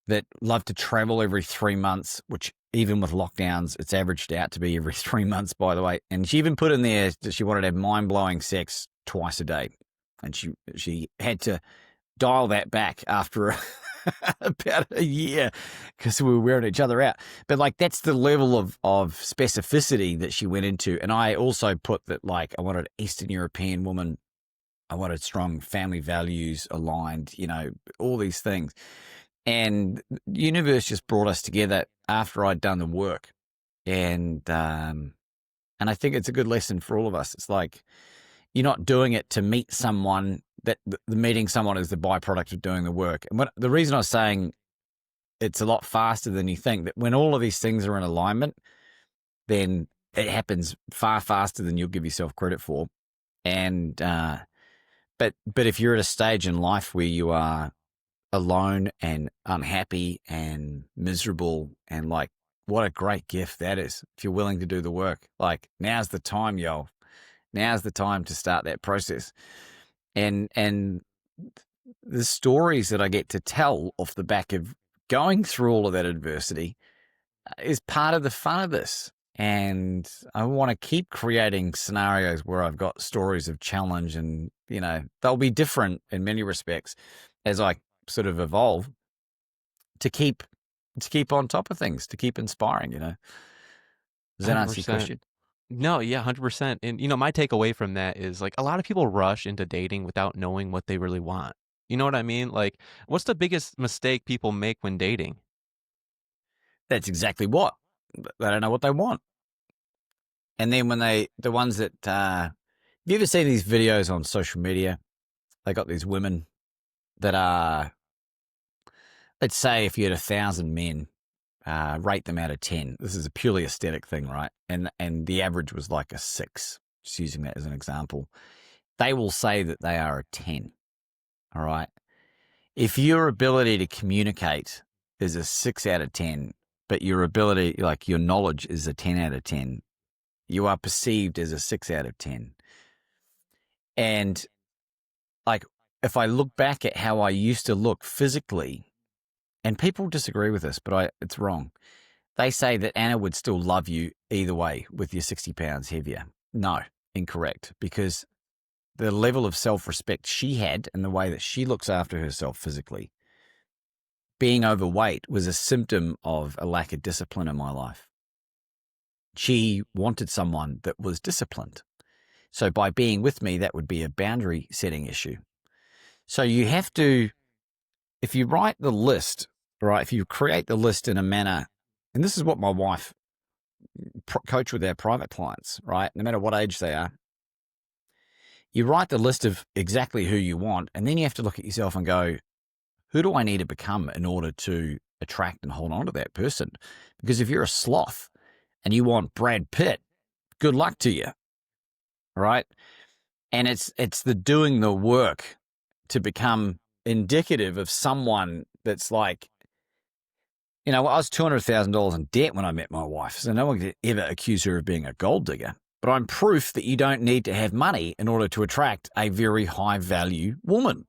that loved to travel every 3 months, which even with lockdowns, it's averaged out to be every 3 months, by the way. And she even put in there that she wanted to have mind-blowing sex twice a day. And she had to dial that back after about a year because we were wearing each other out. But that's the level of specificity that she went into. And I also put that I wanted an Eastern European woman. I wanted strong family values aligned, all these things. And the universe just brought us together after I'd done the work. And I think it's a good lesson for all of us. It's you're not doing it to meet someone, that the meeting someone is the byproduct of doing the work. And the reason I was saying it's a lot faster than you think, that when all of these things are in alignment, then it happens far faster than you'll give yourself credit for. And but if you're at a stage in life where you are alone and unhappy and miserable, and what a great gift that is if you're willing to do the work. Now's the time, yo. Now's the time to start that process. And the stories that I get to tell off the back of going through all of that adversity is part of the fun of this. And I want to keep creating scenarios where I've got stories of challenge, and, they'll be different in many respects as I sort of evolve, to keep on top of things, to keep inspiring, Does that answer your question? No, yeah, 100%. And, my takeaway from that is a lot of people rush into dating without knowing what they really want. You know what I mean? What's the biggest mistake people make when dating? That's exactly what. They don't know what they want. And then when the ones that, have you ever seen these videos on social media? They got these women that are, let's say if you had 1,000 men, rate them out of 10. This is a purely aesthetic thing, right? And the average was a 6, just using that as an example. they will say that they are a 10. All right. If your ability to communicate is a 6 out of 10, but your ability, like your knowledge, is a 10 out of 10, you are perceived as a 6 out of 10. And like, if I look back at how I used to look physically, and people disagree with this, but it's wrong. They say that Anna would still love you either way with your 60 pounds heavier. No, incorrect, because the level of self-respect she had and the way that she looks after herself physically, being overweight was a symptom of a lack of discipline in my life. She wanted someone that was disciplined. So by being with me, that would be a boundary setting issue. So you have to, if you write the list, right, if you create the list in a manner, and this is what my wife coach with our private clients, right, no matter what age they are, you write the list of exactly who you want, and then you have to look at yourself and go, who do I need to become in order to attract and hold on to that person? Because if you're a sloth and you want Brad Pitt, good luck to you, right? And it's the doing the work to become indicative of someone that's like, you know, I was $200,000 in debt when I met my wife, so no one could ever accuse her of being a gold digger. But I'm proof that you don't need to have money in order to attract a very high value woman.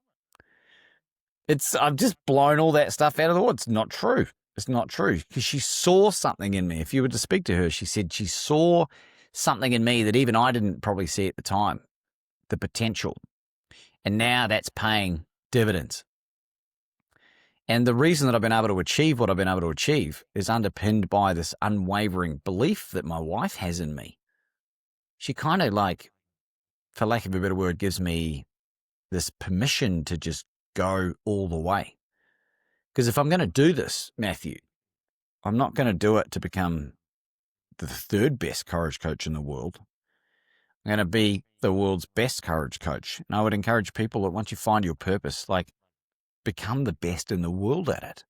I've just blown all that stuff out of the water. It's not true. It's not true, because she saw something in me. If you were to speak to her, she said she saw something in me that even I didn't probably see at the time, the potential. And now that's paying dividends. And the reason that I've been able to achieve what I've been able to achieve is underpinned by this unwavering belief that my wife has in me. She kind of, like, for lack of a better word, gives me this permission to just go all the way. Because if I'm going to do this, Matthew, I'm not going to do it to become the third best courage coach in the world. I'm going to be the world's best courage coach. And I would encourage people that once you find your purpose, like, become the best in the world at it.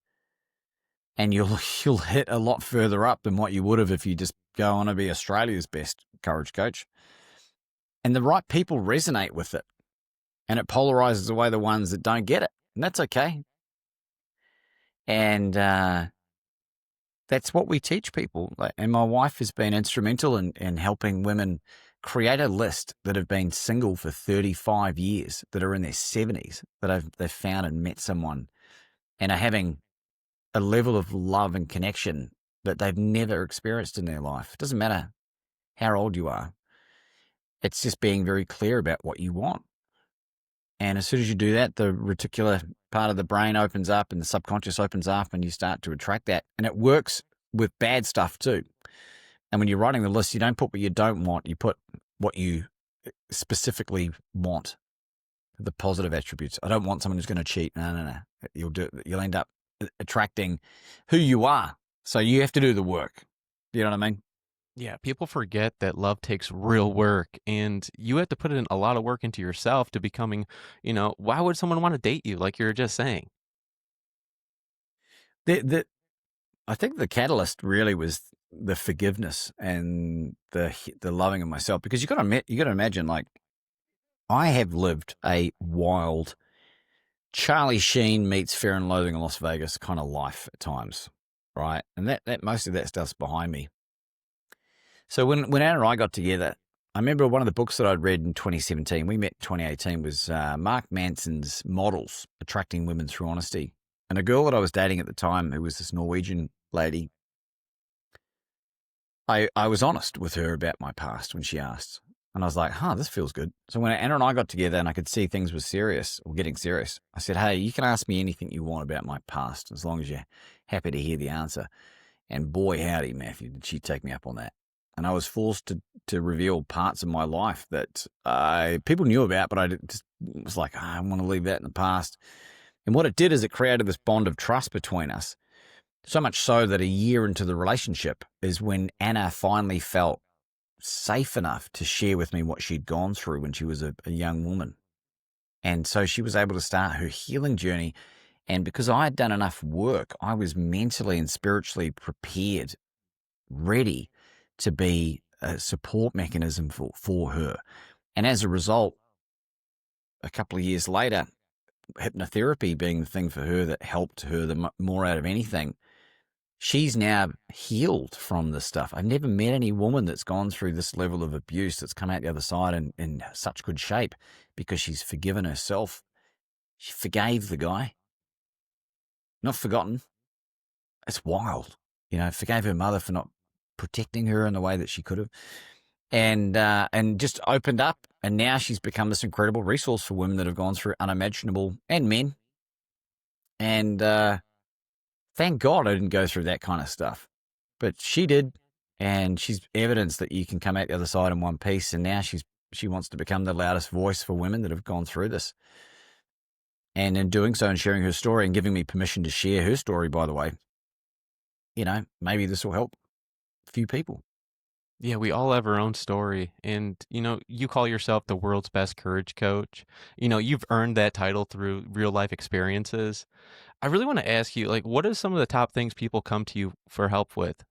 And you'll hit a lot further up than what you would have if you just go on to be Australia's best courage coach. And the right people resonate with it. And it polarizes away the ones that don't get it. And that's okay. And that's what we teach people. And my wife has been instrumental in helping women create a list that have been single for 35 years, that are in their 70s, that they've found and met someone and are having a level of love and connection that they've never experienced in their life. It doesn't matter how old you are. It's just being very clear about what you want. And as soon as you do that, the reticular part of the brain opens up and the subconscious opens up and you start to attract that. And it works with bad stuff too. And when you're writing the list, you don't put what you don't want. You put what you specifically want, the positive attributes. I don't want someone who's going to cheat. No. You'll end up attracting who you are. So you have to do the work. You know what I mean? Yeah, people forget that love takes real work, and you have to put in a lot of work into yourself to becoming, why would someone want to date you, like you were just saying? I think the catalyst really was the forgiveness and the loving of myself, because you got to imagine, like, I have lived a wild Charlie Sheen meets Fear and Loathing in Las Vegas kind of life at times, right? And that most of that stuff's behind me. So when Anna and I got together, I remember one of the books that I'd read in 2017, we met in 2018, was Mark Manson's Models, Attracting Women Through Honesty. And a girl that I was dating at the time, who was this Norwegian lady, I was honest with her about my past when she asked. And I was like, this feels good. So when Anna and I got together and I could see things were serious or getting serious, I said, hey, you can ask me anything you want about my past as long as you're happy to hear the answer. And boy, howdy, Matthew, did she take me up on that. And I was forced to reveal parts of my life that people knew about, but I just was like, I want to leave that in the past. And what it did is it created this bond of trust between us, so much so that a year into the relationship is when Anna finally felt safe enough to share with me what she'd gone through when she was a young woman. And so she was able to start her healing journey. And because I had done enough work, I was mentally and spiritually prepared, ready to be a support mechanism for her. And as a result, a couple of years later, hypnotherapy being the thing for her that helped her more out of anything, she's now healed from this stuff. I've never met any woman that's gone through this level of abuse that's come out the other side in such good shape because she's forgiven herself. She forgave the guy. Not forgotten. It's wild. Forgave her mother for not protecting her in the way that she could have. And just opened up. And now she's become this incredible resource for women that have gone through unimaginable, and men. And thank God I didn't go through that kind of stuff. But she did. And she's evidence that you can come out the other side in one piece. And now she wants to become the loudest voice for women that have gone through this. And in doing so and sharing her story and giving me permission to share her story, by the way, maybe this will help a few people. Yeah, we all have our own story. And, you call yourself the world's best courage coach. You've earned that title through real life experiences. I really want to ask you, what are some of the top things people come to you for help with?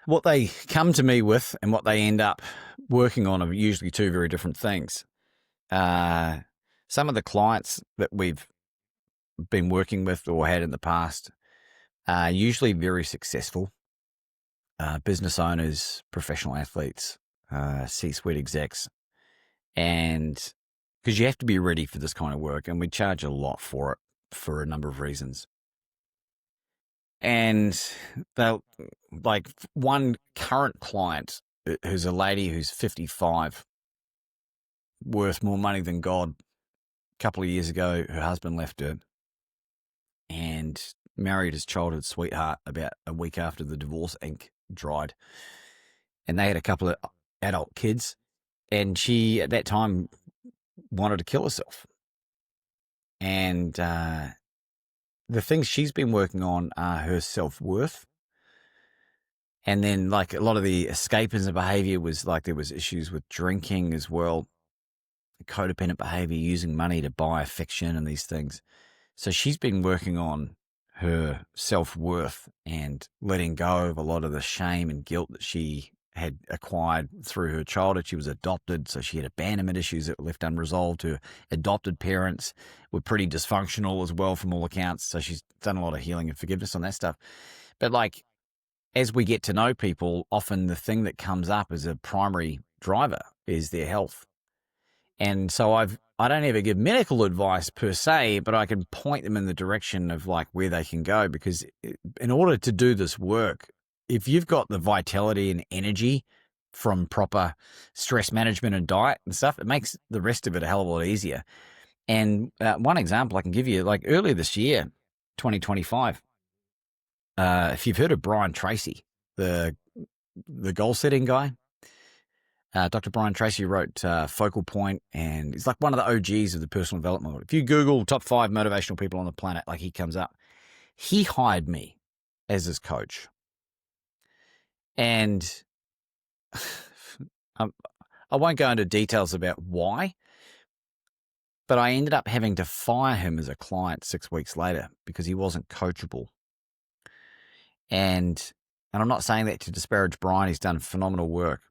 What they come to me with and what they end up working on are usually two very different things. Some of the clients that we've been working with or had in the past are usually very successful. Business owners, professional athletes, C-suite execs. And because you have to be ready for this kind of work, and we charge a lot for it for a number of reasons. And they'll, like one current client who's a lady who's 55, worth more money than God. A couple of years ago, her husband left her and married his childhood sweetheart about a week after the divorce ink dried. And they had a couple of adult kids. And she, at that time, wanted to kill herself. And the things she's been working on are her self-worth. And then, like, a lot of the escapism behavior was like there was issues with drinking as well, codependent behavior, using money to buy affection and these things. So she's been working on her self-worth and letting go of a lot of the shame and guilt that she had acquired through her childhood. She was adopted, so she had abandonment issues that were left unresolved. Her adopted parents were pretty dysfunctional as well from all accounts, so she's done a lot of healing and forgiveness on that stuff. But like, as we get to know people, often the thing that comes up as a primary driver is their health. And so I don't ever give medical advice per se, but I can point them in the direction of like where they can go, because in order to do this work, if you've got the vitality and energy from proper stress management and diet and stuff, it makes the rest of it a hell of a lot easier. And one example I can give you, like earlier this year, 2025, if you've heard of Brian Tracy, the goal setting guy, Dr. Brian Tracy wrote Focal Point, and he's like one of the OGs of the personal development world. If you Google top 5 motivational people on the planet, like he comes up. He hired me as his coach. And I won't go into details about why, but I ended up having to fire him as a client 6 weeks later because he wasn't coachable. And I'm not saying that to disparage Brian. He's done phenomenal work.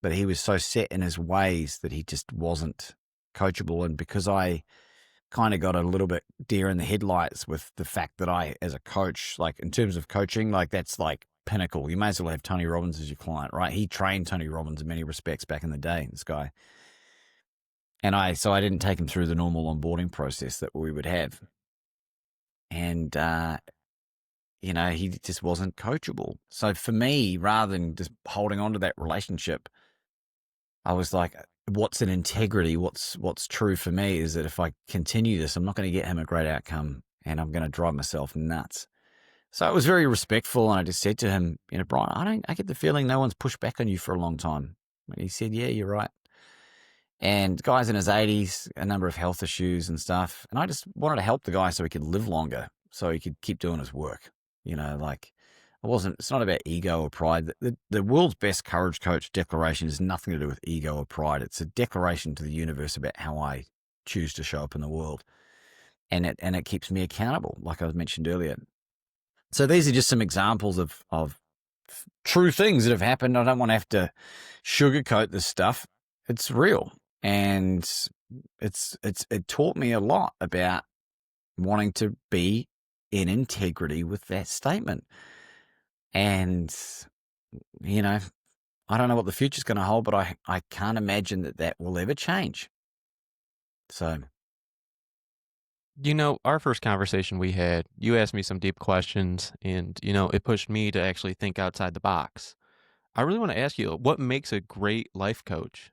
But he was so set in his ways that he just wasn't coachable. And because I kind of got a little bit deer in the headlights with the fact that I, as a coach, like in terms of coaching, like that's like pinnacle. You may as well have Tony Robbins as your client, right? He trained Tony Robbins in many respects back in the day, this guy. And so I didn't take him through the normal onboarding process that we would have. And, he just wasn't coachable. So for me, rather than just holding on to that relationship, I was like, what's an integrity? What's true for me is that if I continue this, I'm not going to get him a great outcome and I'm going to drive myself nuts. So I was very respectful, and I just said to him, Brian, I get the feeling no one's pushed back on you for a long time. And he said, yeah, you're right. And the guy's in his 80s, a number of health issues and stuff. And I just wanted to help the guy so he could live longer, so he could keep doing his work. It's not about ego or pride. The world's best courage coach declaration has nothing to do with ego or pride. It's a declaration to the universe about how I choose to show up in the world. And it keeps me accountable, like I mentioned earlier. So these are just some examples of true things that have happened. I don't want to have to sugarcoat this stuff. It's real. And it taught me a lot about wanting to be in integrity with that statement. And, I don't know what the future's going to hold, but I can't imagine that will ever change. So, Our first conversation we had, you asked me some deep questions and, it pushed me to actually think outside the box. I really want to ask you, what makes a great life coach?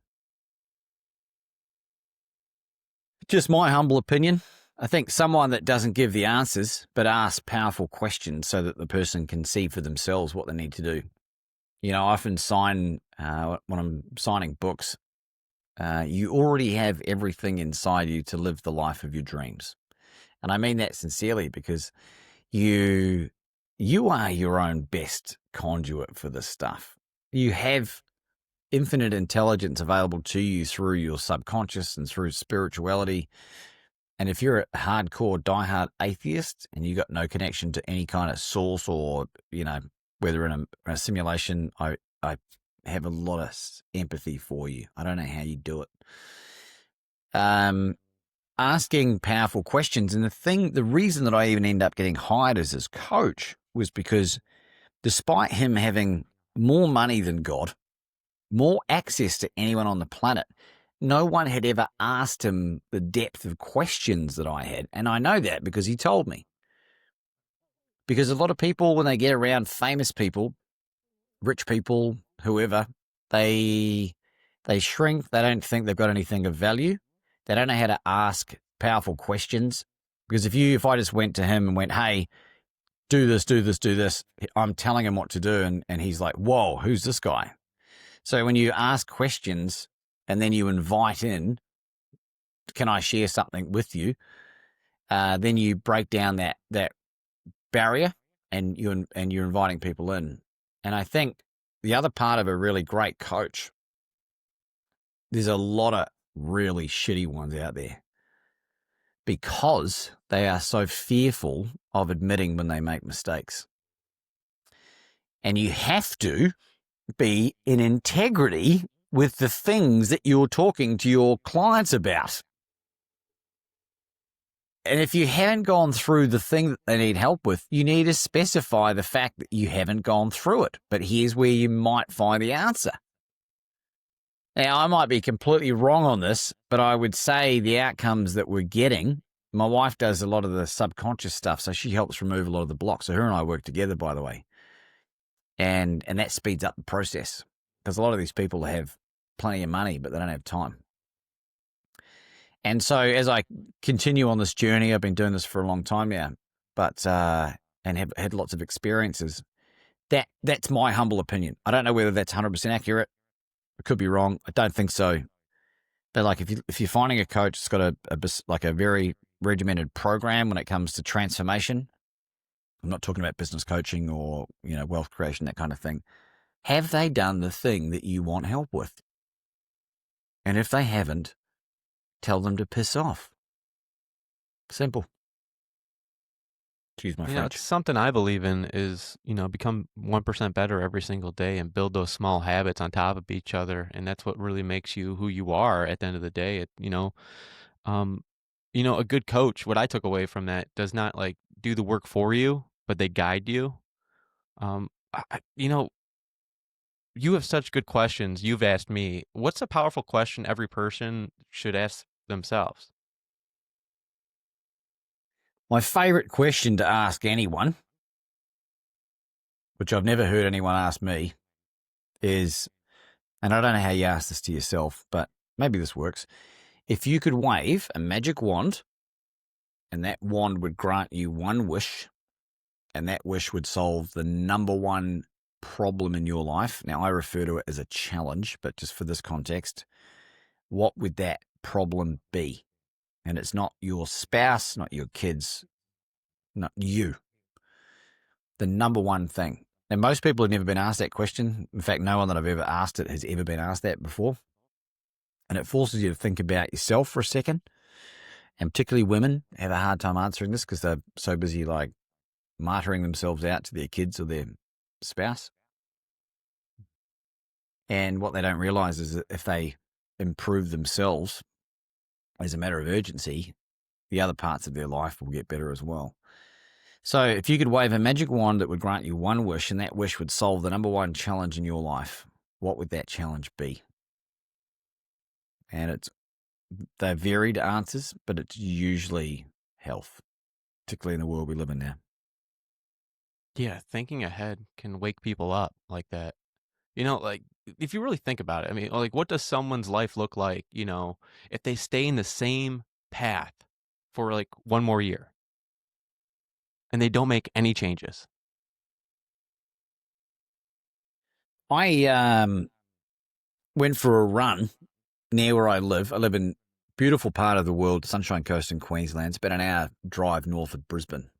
just my humble opinion, I think someone that doesn't give the answers, but asks powerful questions so that the person can see for themselves what they need to do. I often when I'm signing books, you already have everything inside you to live the life of your dreams. And I mean that sincerely, because you are your own best conduit for this stuff. You have infinite intelligence available to you through your subconscious and through spirituality. And if you're a hardcore, diehard atheist and you got no connection to any kind of source, or, whether in a simulation, I have a lot of empathy for you. I don't know how you do it. Asking powerful questions. And the reason that I even ended up getting hired as his coach was because despite him having more money than God, more access to anyone on the planet, no one had ever asked him the depth of questions that I had. And I know that because he told me. Because a lot of people, when they get around famous people, rich people, whoever, they shrink. They don't think they've got anything of value. They don't know how to ask powerful questions. Because if I just went to him and went, hey, do this, do this, do this, I'm telling him what to do. And he's like, whoa, who's this guy? So when you ask questions and then you invite in, can I share something with you? Then you break down that barrier and you're inviting people in. And I think the other part of a really great coach, there's a lot of really shitty ones out there because they are so fearful of admitting when they make mistakes. And you have to be in integrity with the things that you're talking to your clients about. And if you haven't gone through the thing that they need help with, you need to specify the fact that you haven't gone through it. But here's where you might find the answer. Now, I might be completely wrong on this, but I would say the outcomes that we're getting, my wife does a lot of the subconscious stuff, so she helps remove a lot of the blocks. So her and I work together, by the way. And that speeds up the process because a lot of these people have plenty of money, but they don't have time. And so as I continue on this journey, I've been doing this for a long time now, but and have had lots of experiences. That's my humble opinion. I don't know whether that's 100% accurate. I could be wrong. I don't think so. But like if you're finding a coach that's got a very regimented program when it comes to transformation, I'm not talking about business coaching or, wealth creation, that kind of thing. Have they done the thing that you want help with? And if they haven't, tell them to piss off. Simple. Excuse my French. It's something I believe in is, become 1% better every single day and build those small habits on top of each other. And that's what really makes you who you are at the end of the day. A good coach, what I took away from that, does not do the work for you, but they guide you. You have such good questions you've asked me. What's a powerful question every person should ask themselves? My favorite question to ask anyone, which I've never heard anyone ask me, is, and I don't know how you ask this to yourself, but maybe this works. If you could wave a magic wand and that wand would grant you one wish, and that wish would solve the number one problem in your life. Now, I refer to it as a challenge, but just for this context, what would that problem be? And it's not your spouse, not your kids, not you. The number one thing. And most people have never been asked that question. In fact, no one that I've ever asked it has ever been asked that before. And it forces you to think about yourself for a second. And particularly women have a hard time answering this because they're so busy martyring themselves out to their kids or their spouse. And what they don't realize is that if they improve themselves as a matter of urgency, the other parts of their life will get better as well. So if you could wave a magic wand that would grant you one wish, and that wish would solve the number one challenge in your life, what would that challenge be? And they're varied answers, but it's usually health, particularly in the world we live in now. Yeah, thinking ahead can wake people up like that. Like if you really think about it, I mean, like what does someone's life look like, if they stay in the same path for like one more year and they don't make any changes? I went for a run near where I live. I live in a beautiful part of the world, Sunshine Coast in Queensland. It's about an hour drive north of Brisbane.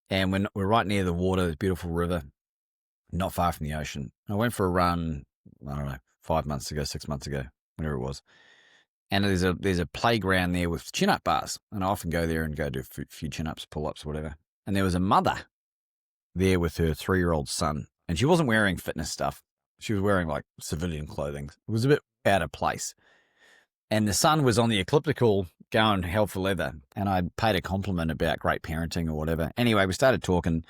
And we're right near the water, this beautiful river, not far from the ocean. I went for a run, I don't know, 5 months ago, 6 months ago, whatever it was. And there's a playground there with chin-up bars. And I often go there and go do a few chin-ups, pull-ups, whatever. And there was a mother there with her 3-year-old son. And she wasn't wearing fitness stuff. She was wearing like civilian clothing. It was a bit out of place. And the son was on the elliptical going hell for leather. And I paid a compliment about great parenting or whatever. Anyway, we started talking.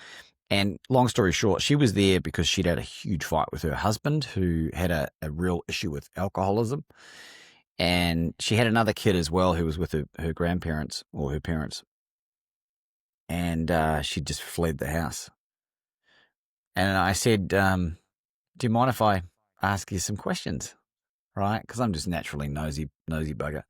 And long story short, she was there because she'd had a huge fight with her husband who had a real issue with alcoholism. And she had another kid as well who was with her grandparents or her parents. And she just fled the house. And I said, do you mind if I ask you some questions? Right? Because I'm just naturally nosy bugger.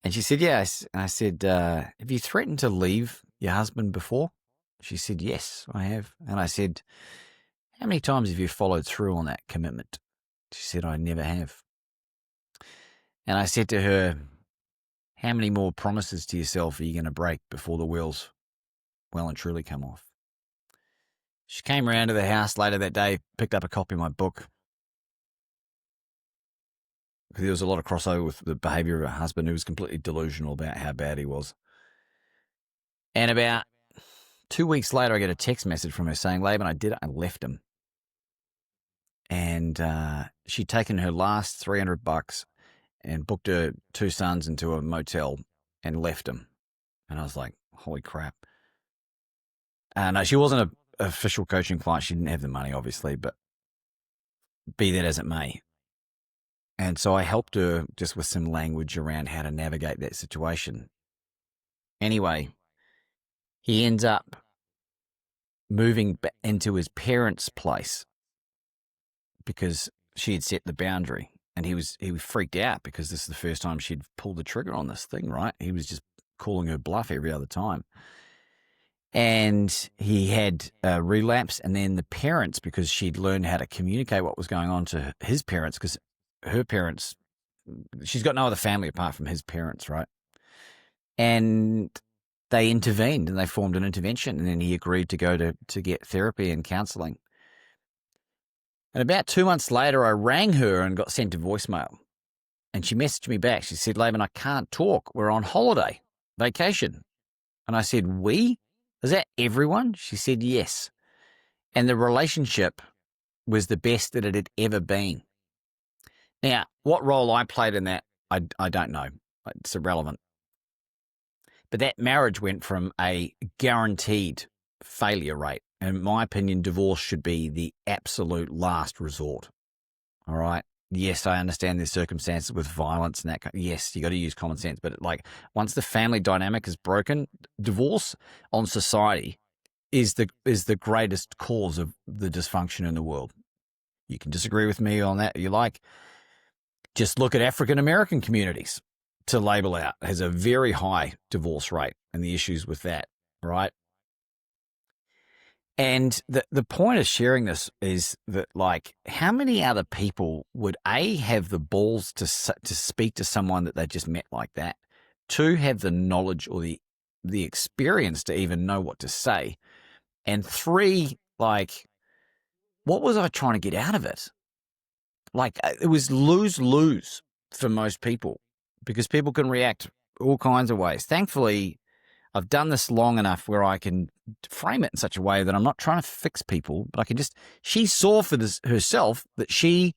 And she said, yes. And I said, have you threatened to leave your husband before? She said, yes, I have. And I said, how many times have you followed through on that commitment? She said, I never have. And I said to her, how many more promises to yourself are you going to break before the wheels well and truly come off? She came around to the house later that day, picked up a copy of my book. There was a lot of crossover with the behavior of her husband, who was completely delusional about how bad he was. And about 2 weeks later, I get a text message from her saying, Laban, I did it. I left him. And she'd taken her last $300 and booked her 2 sons into a motel and left him. And I was like, holy crap. No, she wasn't an official coaching client. She didn't have the money, obviously, but be that as it may. And so I helped her just with some language around how to navigate that situation. Anyway, he ends up moving into his parents' place because she had set the boundary. And he was freaked out because this is the first time she'd pulled the trigger on this thing, right? He was just calling her bluff every other time. And he had a relapse, and then the parents, because she'd learned how to communicate what was going on to his parents, because her parents, she's got no other family apart from his parents, right? And they intervened and they formed an intervention, and then he agreed to go to get therapy and counseling. And about 2 months later, I rang her and got sent a voicemail. And she messaged me back. She said, Laban, I can't talk. We're on holiday, vacation. And I said, we? Is that everyone? She said, yes. And the relationship was the best that it had ever been. Now, what role I played in that, I don't know. It's irrelevant. But that marriage went from a guaranteed failure rate. And in my opinion, divorce should be the absolute last resort. All right. Yes, I understand there's circumstances with violence and that. Yes, you got to use common sense. But like once the family dynamic is broken, divorce on society is the greatest cause of the dysfunction in the world. You can disagree with me on that if you like. Just look at African American communities to label out. It has a very high divorce rate and the issues with that, right? And the point of sharing this is that, like, how many other people would A, have the balls to speak to someone that they just met like that, 2, have the knowledge or the experience to even know what to say, and 3, like, what was I trying to get out of it? Like, it was lose-lose for most people because people can react all kinds of ways. Thankfully, I've done this long enough where I can frame it in such a way that I'm not trying to fix people, but I can just, she saw for this herself that she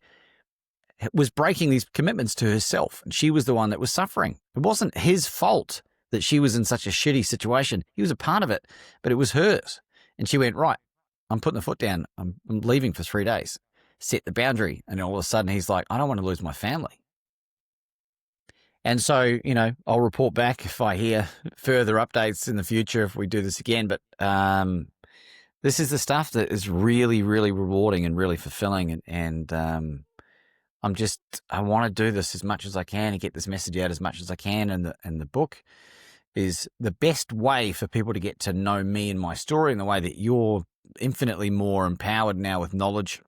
was breaking these commitments to herself, and she was the one that was suffering. It wasn't his fault that she was in such a shitty situation. He was a part of it, but it was hers. And she went, right, I'm putting the foot down. I'm leaving for 3 days. Set the boundary. And all of a sudden he's like, I don't want to lose my family. And so, I'll report back if I hear further updates in the future if we do this again. But this is the stuff that is really, really rewarding and really fulfilling. And I want to do this as much as I can and get this message out as much as I can. And the book is the best way for people to get to know me and my story in the way that you're infinitely more empowered now with knowledge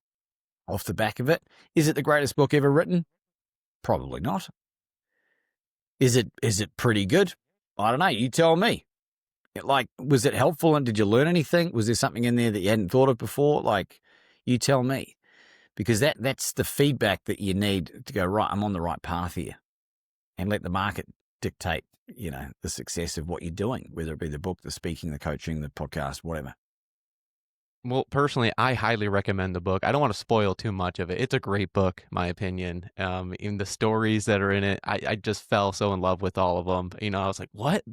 off the back of it. Is it the greatest book ever written? Probably not. Is it pretty good? I don't know. You tell me. Was it helpful and did you learn anything? Was there something in there that you hadn't thought of before? You tell me. Because that's the feedback that you need to go, right, I'm on the right path here. And let the market dictate, the success of what you're doing, whether it be the book, the speaking, the coaching, the podcast, whatever. Well, personally, I highly recommend the book. I don't want to spoil too much of it. It's a great book, my opinion. In the stories that are in it, I just fell so in love with all of them. I was like, what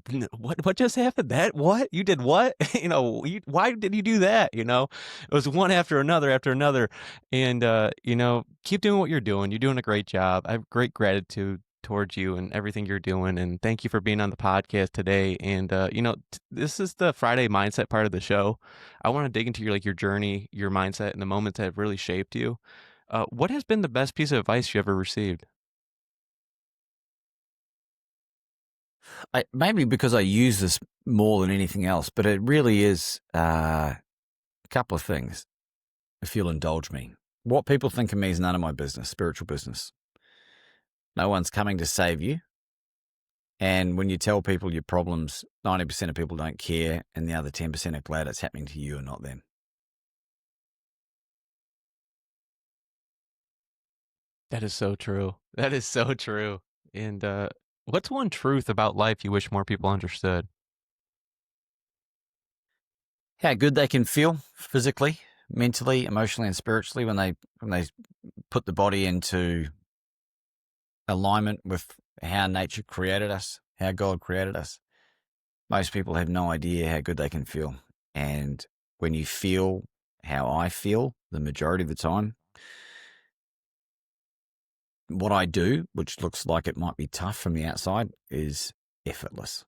just happened? What? You did what? Why did you do that? It was one after another. And, keep doing what you're doing. You're doing a great job. I have great gratitude towards you and everything you're doing. And thank you for being on the podcast today. And, this is the Friday mindset part of the show. I want to dig into your journey, your mindset, and the moments that have really shaped you. What has been the best piece of advice you ever received? Maybe because I use this more than anything else, but it really is a couple of things, if you'll indulge me. What people think of me is none of my business, spiritual business. No one's coming to save you. And when you tell people your problems, 90% of people don't care, and the other 10% are glad it's happening to you and not them. That is so true. That is so true. And what's one truth about life you wish more people understood? How good they can feel physically, mentally, emotionally, and spiritually when they put the body into alignment with how nature created us, how God created us. Most people have no idea how good they can feel. And when you feel how I feel the majority of the time, what I do, which looks like it might be tough from the outside, is effortless.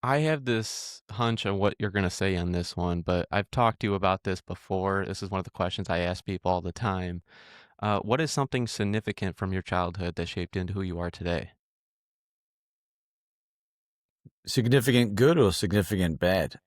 I have this hunch on what you're going to say on this one, but I've talked to you about this before. This is one of the questions I ask people all the time. What is something significant from your childhood that shaped into who you are today? Significant good or significant bad?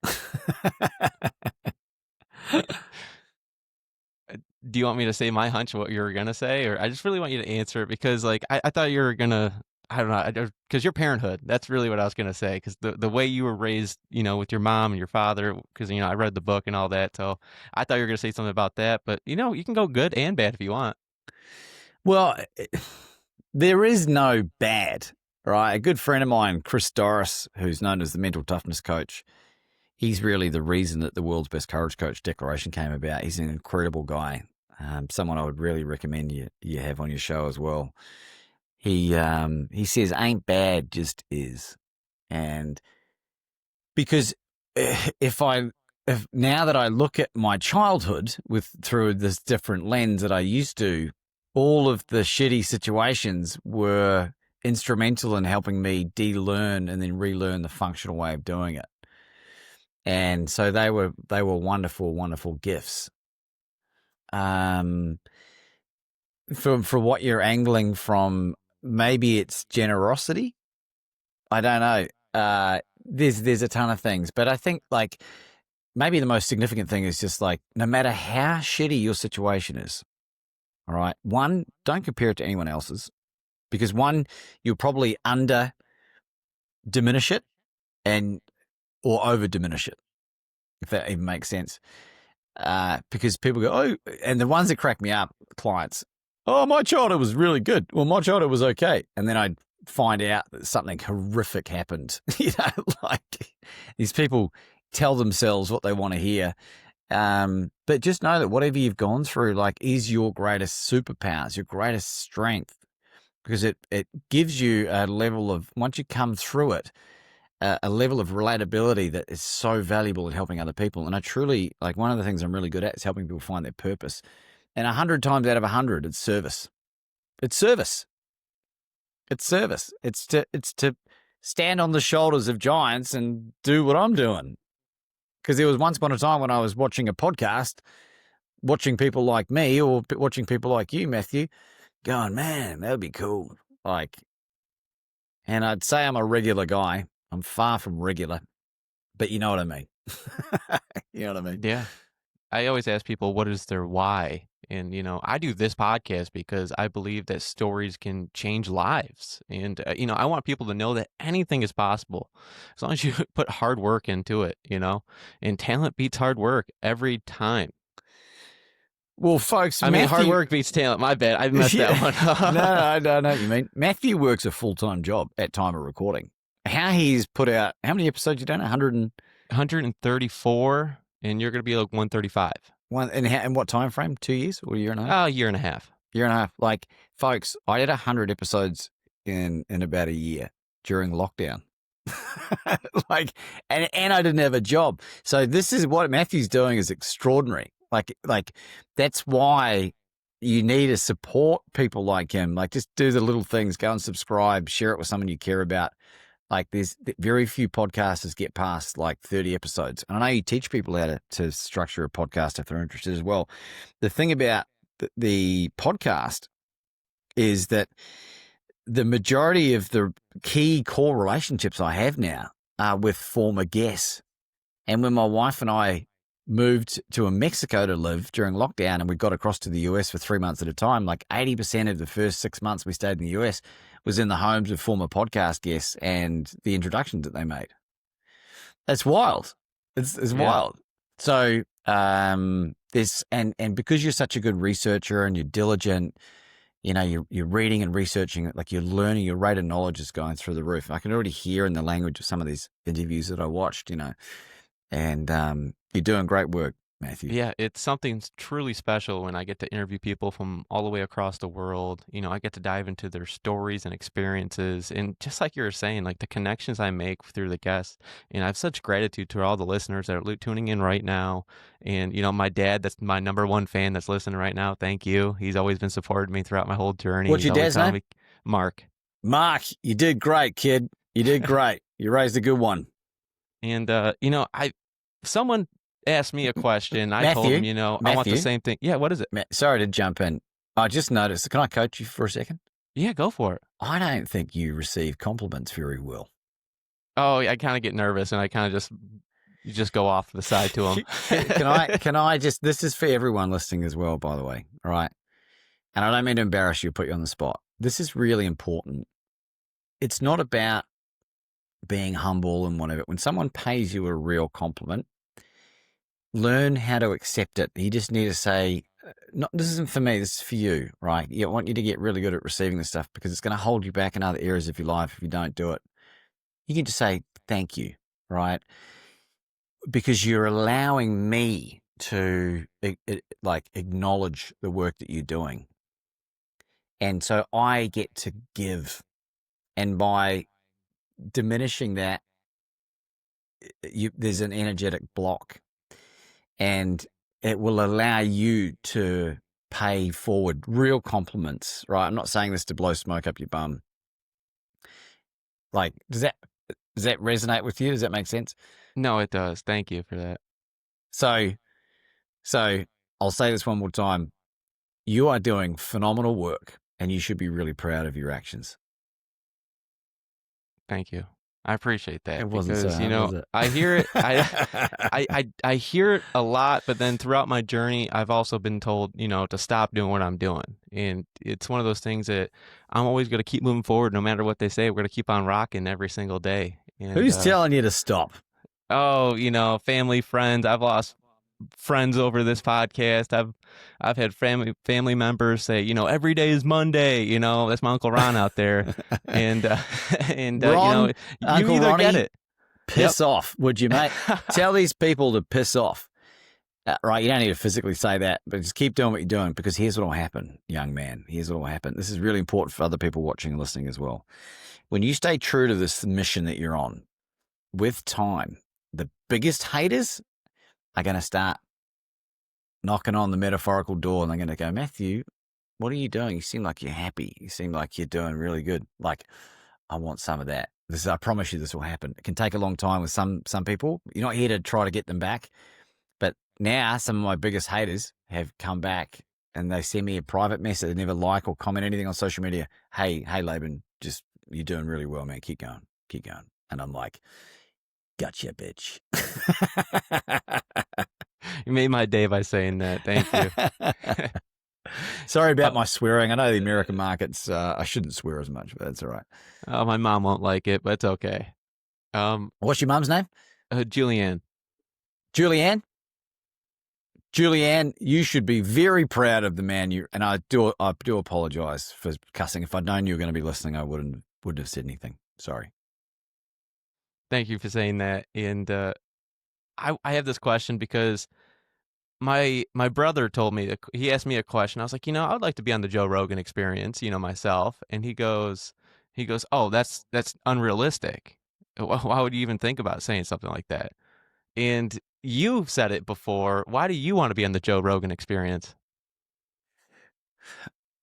Do you want me to say my hunch, what you're going to say? Or I just really want you to answer it because I thought you were going to, I don't know, because your parenthood, that's really what I was going to say. Because the way you were raised, with your mom and your father, because, I read the book and all that. So I thought you were going to say something about that. But, you can go good and bad if you want. Well, there is no bad, right? A good friend of mine, Chris Doris, who's known as the mental toughness coach, he's really the reason that the world's best courage coach declaration came about. He's an incredible guy. Someone I would really recommend you have on your show as well. He says, ain't bad, just is. And because if now that I look at my childhood through this different lens that I used to, all of the shitty situations were instrumental in helping me de-learn and then relearn the functional way of doing it. And so they were wonderful, wonderful gifts. For what you're angling from, maybe it's generosity. I don't know. There's a ton of things, but I think maybe the most significant thing is just no matter how shitty your situation is, all right, one, don't compare it to anyone else's, because one, you'll probably under diminish it or over diminish it, if that even makes sense. Because people go, oh, and the ones that crack me up, clients, oh, my childhood was really good. Well, my childhood was okay. And then I'd find out that something horrific happened. These people tell themselves what they want to hear. But just know that whatever you've gone through, like, is your greatest superpowers, your greatest strength, because it gives you a level of, once you come through it, a level of relatability that is so valuable at helping other people. And I truly, like, one of the things I'm really good at is helping people find their purpose. And 100 times out of 100, it's service. It's service. It's service. It's to stand on the shoulders of giants and do what I'm doing. Because there was once upon a time when I was watching a podcast, watching people like me or watching people like you, Matthew, going, man, that would be cool. Like, and I'd say I'm a regular guy. I'm far from regular, but you know what I mean. You know what I mean? Yeah. I always ask people, what is their why? And, I do this podcast because I believe that stories can change lives. And, I want people to know that anything is possible as long as you put hard work into it, and talent beats hard work every time. Well, folks, I mean, hard work beats talent. My bad. I messed that one up. No, I know what you mean. Matthew works a full-time job at time of recording. How he's put out, how many episodes you done? 134, and you're going to be like 135. And what time frame? 2 years or a year and a half? A year and a half. Year and a half. Like, folks, I did 100 episodes in about a year during lockdown. Like, and I didn't have a job. So this is what Matthew's doing is extraordinary. Like that's why you need to support people like him. Like, just do the little things, go and subscribe, share it with someone you care about. Like, there's very few podcasters get past like 30 episodes. And I know you teach people how to structure a podcast if they're interested as well. The thing about the podcast is that the majority of the key core relationships I have now are with former guests. And when my wife and I moved to Mexico to live during lockdown and we got across to the US for 3 months at a time, like 80% of the first 6 months we stayed in the US was in the homes of former podcast guests and the introductions that they made. That's wild. It's wild. So this and because you're such a good researcher and you're diligent, you're reading and researching, like you're learning, your rate of knowledge is going through the roof. I can already hear in the language of some of these interviews that I watched, and you're doing great work, Matthew. Yeah, it's something truly special when I get to interview people from all the way across the world. I get to dive into their stories and experiences. And just like you were saying, like the connections I make through the guests. And I have such gratitude to all the listeners that are tuning in right now. And, my dad, that's my number one fan that's listening right now. Thank you. He's always been supporting me throughout my whole journey. What's your dad's name? Mark. Mark, you did great, kid. You did great. You raised a good one. And, someone asked me a question. I Matthew, told him, I want the same thing. Yeah, what is it? Sorry to jump in. I just noticed. Can I coach you for a second? Yeah, go for it. I don't think you receive compliments very well. Oh, I kind of get nervous and I kind of just go off the side to them. Can I just, this is for everyone listening as well, by the way. All right. And I don't mean to embarrass you, put you on the spot. This is really important. It's not about being humble and whatever. When someone pays you a real compliment, learn how to accept it. You just need to say, "No, this isn't for me, this is for you," right? I want you to get really good at receiving this stuff because it's going to hold you back in other areas of your life if you don't do it. You can just say, thank you, right? Because you're allowing me to acknowledge the work that you're doing. And so I get to give. And by diminishing that, there's an energetic block. And it will allow you to pay forward real compliments, right? I'm not saying this to blow smoke up your bum. Like, does that resonate with you? Does that make sense? No, it does. Thank you for that. So I'll say this one more time. You are doing phenomenal work and you should be really proud of your actions. Thank you. I appreciate that. It wasn't because, so hard, was it? I hear it. I hear it a lot, but then throughout my journey, I've also been told, to stop doing what I'm doing. And it's one of those things that I'm always going to keep moving forward no matter what they say. We're going to keep on rocking every single day. And, who's telling you to stop? Oh, family, friends. I've lost friends over this podcast. I've had family members say, every day is Monday. That's my Uncle Ron out there, and Ron, you Uncle either Ronnie, get it. Piss off, would you, mate? Tell these people to piss off. Right, you don't need to physically say that, but just keep doing what you're doing, because here's what will happen, young man. Here's what will happen. This is really important for other people watching and listening as well. When you stay true to this mission that you're on, with time, the biggest haters are going to start knocking on the metaphorical door, and they're going to go, Matthew, what are you doing? You seem like you're happy. You seem like you're doing really good. Like, I want some of that. I promise you this will happen. It can take a long time with some people. You're not here to try to get them back. But now some of my biggest haters have come back and they send me a private message. They never like or comment anything on social media. Hey, Laban, just, you're doing really well, man. Keep going. And I'm like, gotcha, bitch. You made my day by saying that. Thank you. Sorry about my swearing. I know the American markets, I shouldn't swear as much, but that's all right. My mom won't like it, but it's okay. What's your mum's name? Julianne. Julianne, you should be very proud of the man you, and I do apologize for cussing. If I'd known you were going to be listening, I wouldn't have said anything. Sorry. Thank you for saying that. And I have this question because my brother told me, he asked me a question. I was like, I'd like to be on the Joe Rogan Experience, myself. And he goes, oh, that's unrealistic. Why would you even think about saying something like that? And you've said it before. Why do you want to be on the Joe Rogan Experience?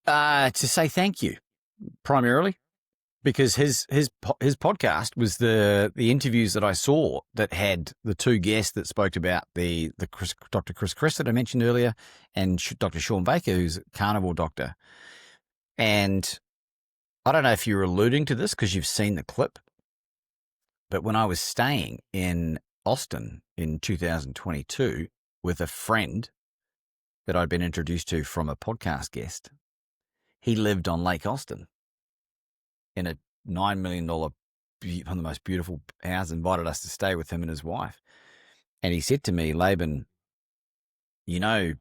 To say thank you, primarily, because his podcast was the interviews that I saw that had the two guests that spoke about the Dr. Chris Chris that I mentioned earlier, and Dr. Sean Baker, who's a carnivore doctor. And I don't know if you're alluding to this because you've seen the clip, but when I was staying in Austin in 2022 with a friend that I'd been introduced to from a podcast guest, he lived on Lake Austin in a $9 million, one of the most beautiful houses, invited us to stay with him and his wife. And he said to me, Laban, Matthew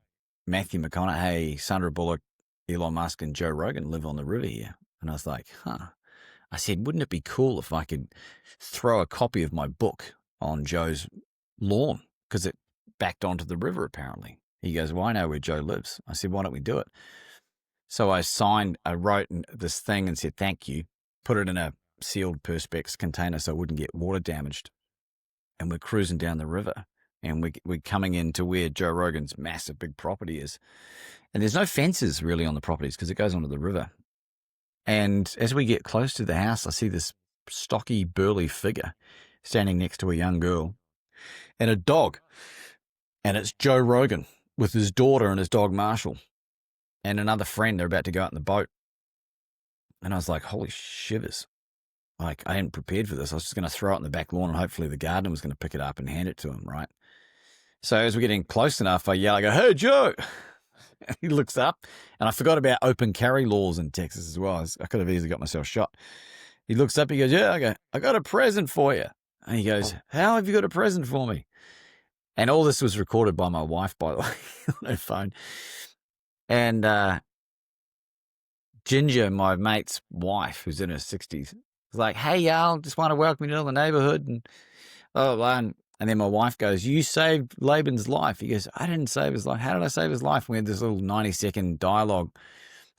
McConaughey, Sandra Bullock, Elon Musk, and Joe Rogan live on the river here. And I was like, I said, wouldn't it be cool if I could throw a copy of my book on Joe's lawn? Because it backed onto the river, apparently. He goes, well, I know where Joe lives. I said, why don't we do it? So I wrote this thing and said, thank you, put it in a sealed Perspex container so it wouldn't get water damaged. And we're cruising down the river, and we're coming into where Joe Rogan's massive big property is. And there's no fences really on the properties because it goes onto the river. And as we get close to the house, I see this stocky, burly figure standing next to a young girl and a dog. And it's Joe Rogan with his daughter and his dog Marshall and another friend. They're about to go out in the boat. And I was like, holy shivers. Like, I hadn't prepared for this. I was just going to throw it in the back lawn and hopefully the gardener was going to pick it up and hand it to him, right? So as we're getting close enough, I yell, I go, hey, Joe. And he looks up, and I forgot about open carry laws in Texas as well. I could have easily got myself shot. He looks up, he goes, yeah, I got a present for you. And he goes, how have you got a present for me? And all this was recorded by my wife, by the way, on her phone. And Ginger, my mate's wife, who's in her 60s, was like, hey, y'all, just want to welcome you to the neighborhood. And blah, blah, blah. And then my wife goes, you saved Laban's life. He goes, I didn't save his life. How did I save his life? We had this little 90-second dialogue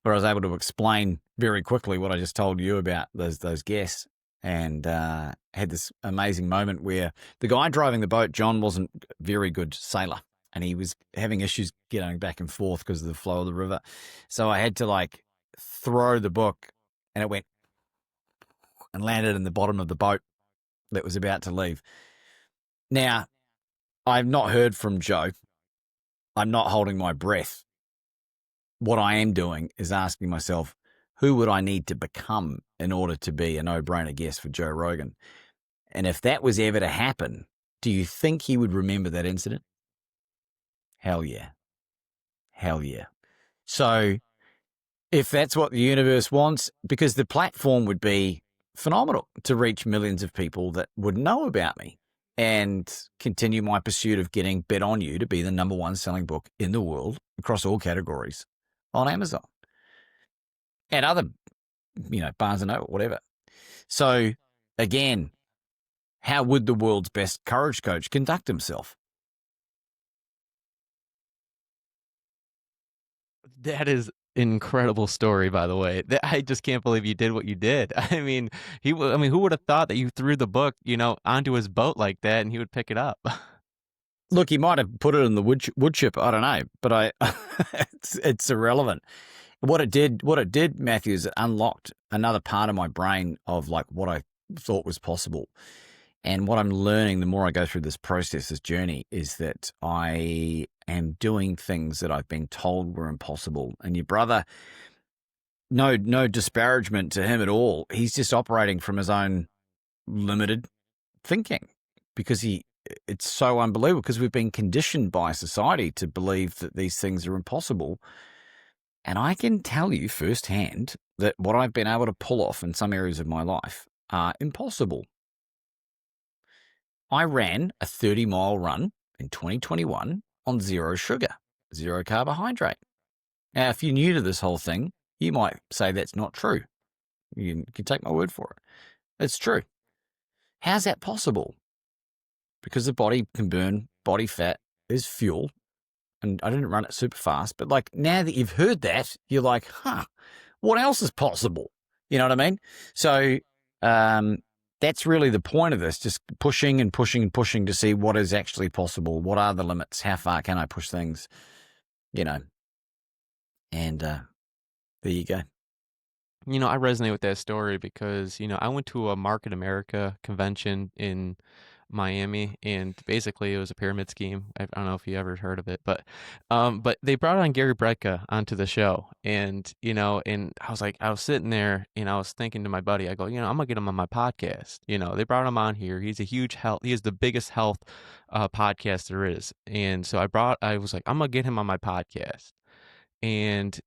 where I was able to explain very quickly what I just told you about those guests, and had this amazing moment where the guy driving the boat, John, wasn't a very good sailor, and he was having issues getting back and forth because of the flow of the river. So I had to throw the book, and it went and landed in the bottom of the boat that was about to leave. Now, I've not heard from Joe. I'm not holding my breath. What I am doing is asking myself, who would I need to become in order to be a no-brainer guest for Joe Rogan? And if that was ever to happen, do you think he would remember that incident? Hell yeah. Hell yeah. So if that's what the universe wants, because the platform would be phenomenal to reach millions of people that would know about me and continue my pursuit of getting Bet On You to be the number one selling book in the world across all categories on Amazon and other, Barnes & Noble, whatever. So again, how would the world's best courage coach conduct himself? That is an incredible story, by the way. I just can't believe you did what you did. I mean, I mean, who would have thought that you threw the book, onto his boat like that and he would pick it up? Look, he might have put it in the wood chip. I don't know, but it's irrelevant. What it did, Matthew, is it unlocked another part of my brain of like what I thought was possible. And what I'm learning the more I go through this process, this journey, is that I am doing things that I've been told were impossible. And your brother, no disparagement to him at all. He's just operating from his own limited thinking because it's so unbelievable because we've been conditioned by society to believe that these things are impossible. And I can tell you firsthand that what I've been able to pull off in some areas of my life are impossible. I ran a 30-mile run in 2021 on zero sugar, zero carbohydrate. Now, if you're new to this whole thing, you might say that's not true. You can take my word for it. It's true. How's that possible? Because the body can burn body fat as fuel. And I didn't run it super fast, but like now that you've heard that, you're like, what else is possible? You know what I mean? So that's really the point of this, just pushing and pushing and pushing to see what is actually possible. What are the limits? How far can I push things? And there you go. I resonate with that story because, I went to a Market America convention in Miami, and basically it was a pyramid scheme. I don't know if you ever heard of it, but they brought on Gary Brecka onto the show, and and I was sitting there and I was thinking to my buddy, I go, I'm gonna get him on my podcast. They brought him on here. He's a huge health. He is the biggest health podcast there is, and so I was like, I'm gonna get him on my podcast, and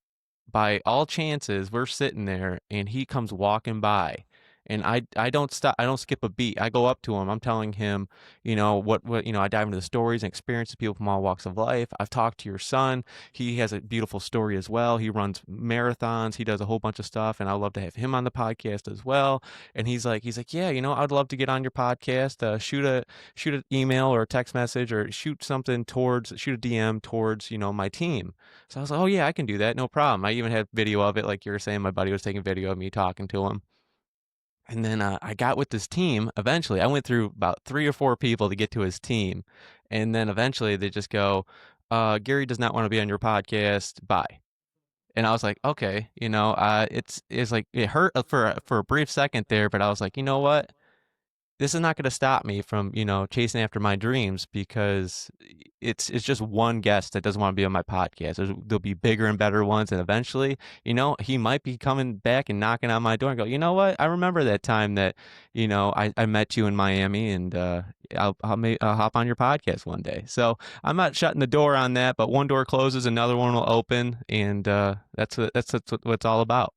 by all chances, we're sitting there and he comes walking by, and I don't stop. I don't skip a beat. I go up to him. I'm telling him, what I dive into the stories and experiences of people from all walks of life. I've talked to your son. He has a beautiful story as well. He runs marathons. He does a whole bunch of stuff, and I'd love to have him on the podcast as well. And he's like, yeah, I'd love to get on your podcast. Shoot an email or a text message or shoot a DM towards, my team. So I was like, oh yeah, I can do that. No problem. I even had video of it. Like you were saying, my buddy was taking video of me talking to him. And then I got with this team. Eventually, I went through about 3 or 4 people to get to his team. And then eventually they just go, Gary does not want to be on your podcast. Bye. And I was like, okay, it's like it hurt for a brief second there, but I was like, you know what? This is not going to stop me from, chasing after my dreams, because it's just one guest that doesn't want to be on my podcast. There'll be bigger and better ones. And eventually, he might be coming back and knocking on my door and go, you know what? I remember that time that, I met you in Miami, and I'll hop on your podcast one day. So I'm not shutting the door on that, but one door closes, another one will open. And that's what it's all about.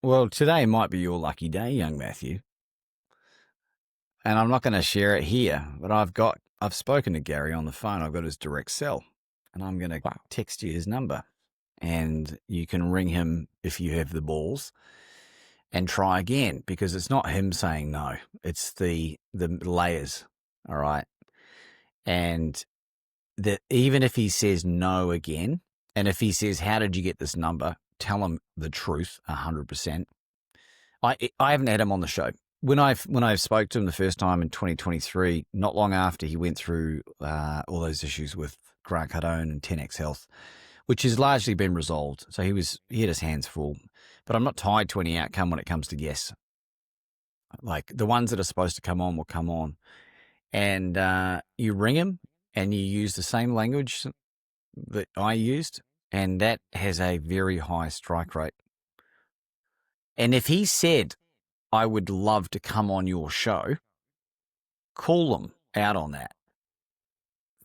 Well, today might be your lucky day, young Matthew. And I'm not going to share it here, but I've spoken to Gary on the phone. I've got his direct cell, and I'm going to text you his number, and you can ring him if you have the balls and try again, because it's not him saying no. It's the layers. All right. And that even if he says no again, and if he says, how did you get this number? Tell him the truth 100%. I haven't had him on the show. When I spoke to him the first time in 2023, not long after he went through all those issues with Grant Cardone and 10X Health, which has largely been resolved. So he had his hands full. But I'm not tied to any outcome when it comes to guests. Like the ones that are supposed to come on will come on. And you ring him and you use the same language that I used, and that has a very high strike rate. And if he said, I would love to come on your show, call them out on that.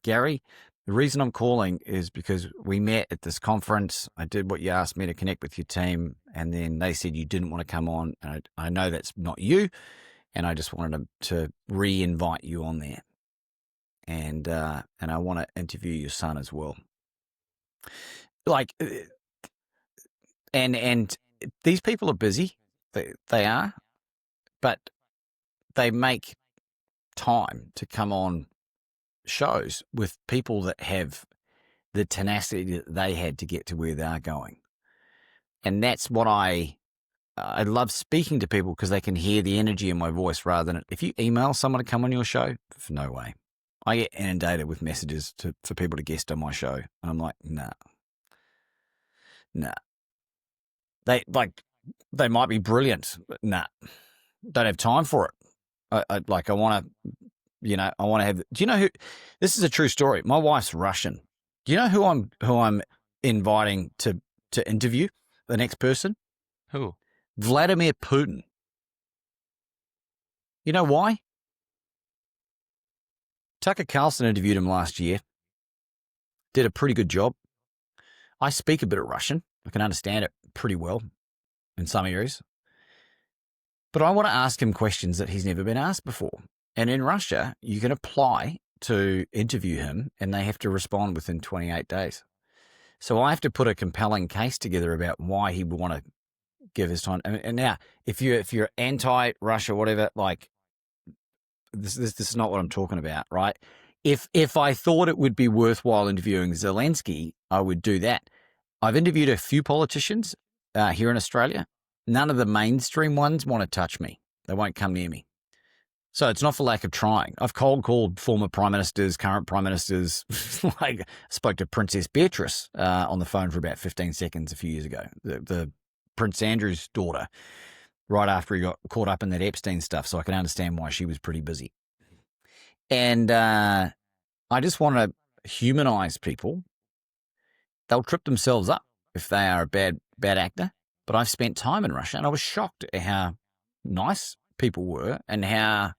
Gary, the reason I'm calling is because we met at this conference. I did what you asked me to connect with your team, and then they said you didn't want to come on. And I know that's not you, and I just wanted to re-invite you on there. And I want to interview your son as well. Like, and these people are busy. They are. But they make time to come on shows with people that have the tenacity that they had to get to where they're going. And that's what I love speaking to people, because they can hear the energy in my voice rather than if you email someone to come on your show, no way. I get inundated with messages for people to guest on my show. And I'm like, nah. They might be brilliant, but nah. Don't have time for it. I want to, I want to have. Do you know who? This is a true story. My wife's Russian. Do you know who I'm inviting to interview the next person? Who? Vladimir Putin. You know why? Tucker Carlson interviewed him last year. Did a pretty good job. I speak a bit of Russian. I can understand it pretty well in some areas. But I want to ask him questions that he's never been asked before. And in Russia, you can apply to interview him and they have to respond within 28 days. So I have to put a compelling case together about why he would want to give his time. And now, if you're anti-Russia, whatever, like this is not what I'm talking about, right? If I thought it would be worthwhile interviewing Zelensky, I would do that. I've interviewed a few politicians here in Australia. None of the mainstream ones want to touch me. They won't come near me. So it's not for lack of trying. I've cold called former prime ministers, current prime ministers. Like, I spoke to Princess Beatrice on the phone for about 15 seconds a few years ago. The Prince Andrew's daughter, right after he got caught up in that Epstein stuff. So I can understand why she was pretty busy. And I just want to humanize people. They'll trip themselves up if they are a bad actor. But I've spent time in Russia and I was shocked at how nice people were and how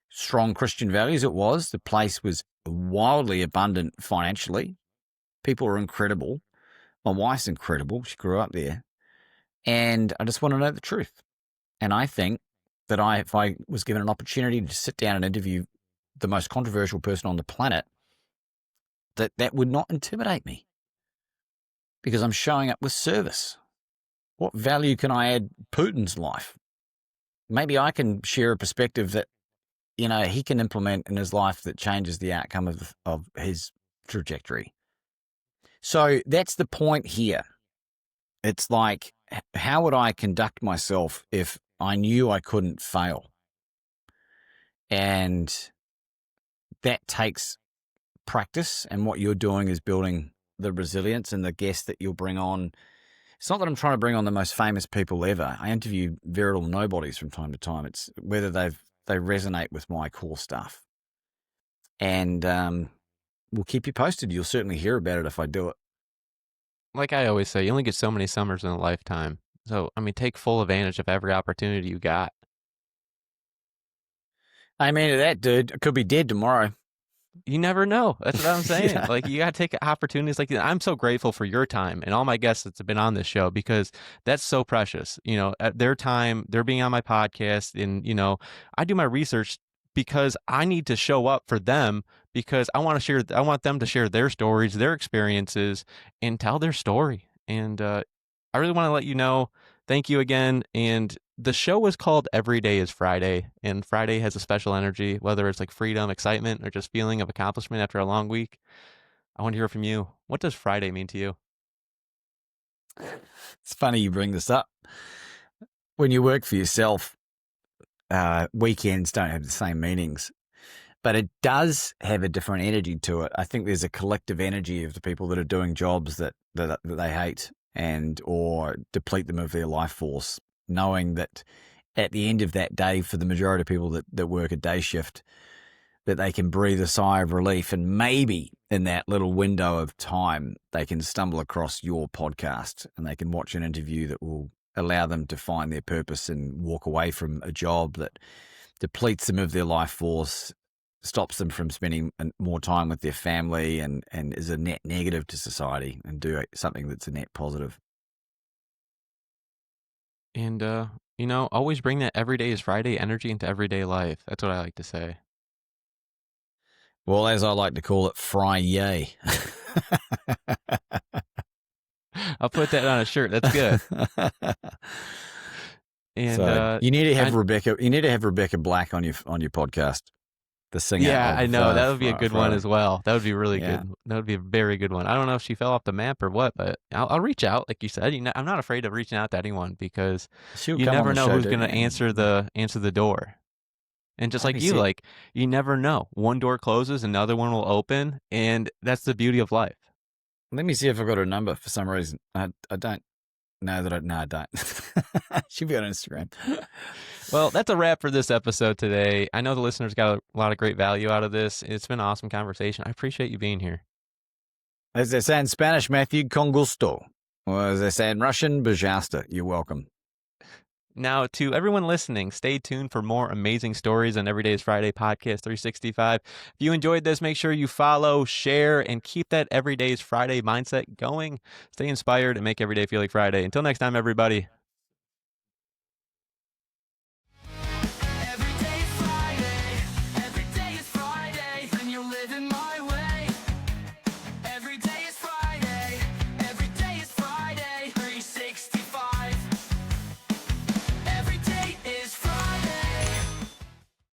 strong Christian values it was. The place was wildly abundant financially. People were incredible. My wife's incredible. She grew up there. And I just want to know the truth. And I think that if I was given an opportunity to sit down and interview the most controversial person on the planet, that would not intimidate me, because I'm showing up with service. What value can I add Putin's life? Maybe I can share a perspective that, he can implement in his life that changes the outcome of his trajectory. So that's the point here. It's like, how would I conduct myself if I knew I couldn't fail? And that takes practice, and what you're doing is building the resilience, and the guests that you'll bring on. It's not that I'm trying to bring on the most famous people ever. I interview veritable nobodies from time to time. It's whether they resonate with my core stuff. And we'll keep you posted. You'll certainly hear about it if I do it. Like I always say, you only get so many summers in a lifetime. So, take full advantage of every opportunity you got. Amen to that, dude. I could be dead tomorrow. You never know. That's what I'm saying. Yeah. Like, you got to take opportunities like that. I'm so grateful for your time and all my guests that's been on this show, because that's so precious. At their time, they're being on my podcast, and, I do my research because I need to show up for them, because I want them to share their stories, their experiences, and tell their story. And I really want to let you know, thank you again. And the show is called Every Day is Friday, and Friday has a special energy, whether it's like freedom, excitement, or just feeling of accomplishment after a long week. I want to hear from you. What does Friday mean to you? It's funny you bring this up. When you work for yourself, weekends don't have the same meanings, but it does have a different energy to it. I think there's a collective energy of the people that are doing jobs that they hate or deplete them of their life force, knowing that at the end of that day, for the majority of people that work a day shift, that they can breathe a sigh of relief, and maybe in that little window of time, they can stumble across your podcast and they can watch an interview that will allow them to find their purpose and walk away from a job that depletes them of their life force, stops them from spending more time with their family, and is a net negative to society, and do something that's a net positive. And, always bring that every day is Friday energy into everyday life. That's what I like to say. Well, as I like to call it, fry yay. I'll put that on a shirt. That's good. And so you need to have Rebecca. You need to have Rebecca Black on your podcast. the singer Yeah, of I know. That would be a good one Friday. as well. That would be really Yeah. good. That would be a very good one. I don't know if she fell off the map or what, but I'll reach out. Like you said, I'm not afraid of reaching out to anyone because She'll you come on never the know show, who's dude. going to answer the door. And just Let me like you, see. like you never know. One door closes, another one will open, and that's the beauty of life. Let me see if I've got her number for some reason. I don't know that I don't. She'll be on Instagram. Well, that's a wrap for this episode today. I know the listeners got a lot of great value out of this. It's been an awesome conversation. I appreciate you being here. As they say in Spanish, Matthew, con gusto. Or as they say in Russian, bajasta. You're welcome. Now, to everyone listening, stay tuned for more amazing stories on Every Day is Friday Podcast 365. If you enjoyed this, make sure you follow, share, and keep that Every Day is Friday mindset going. Stay inspired and make every day feel like Friday. Until next time, everybody.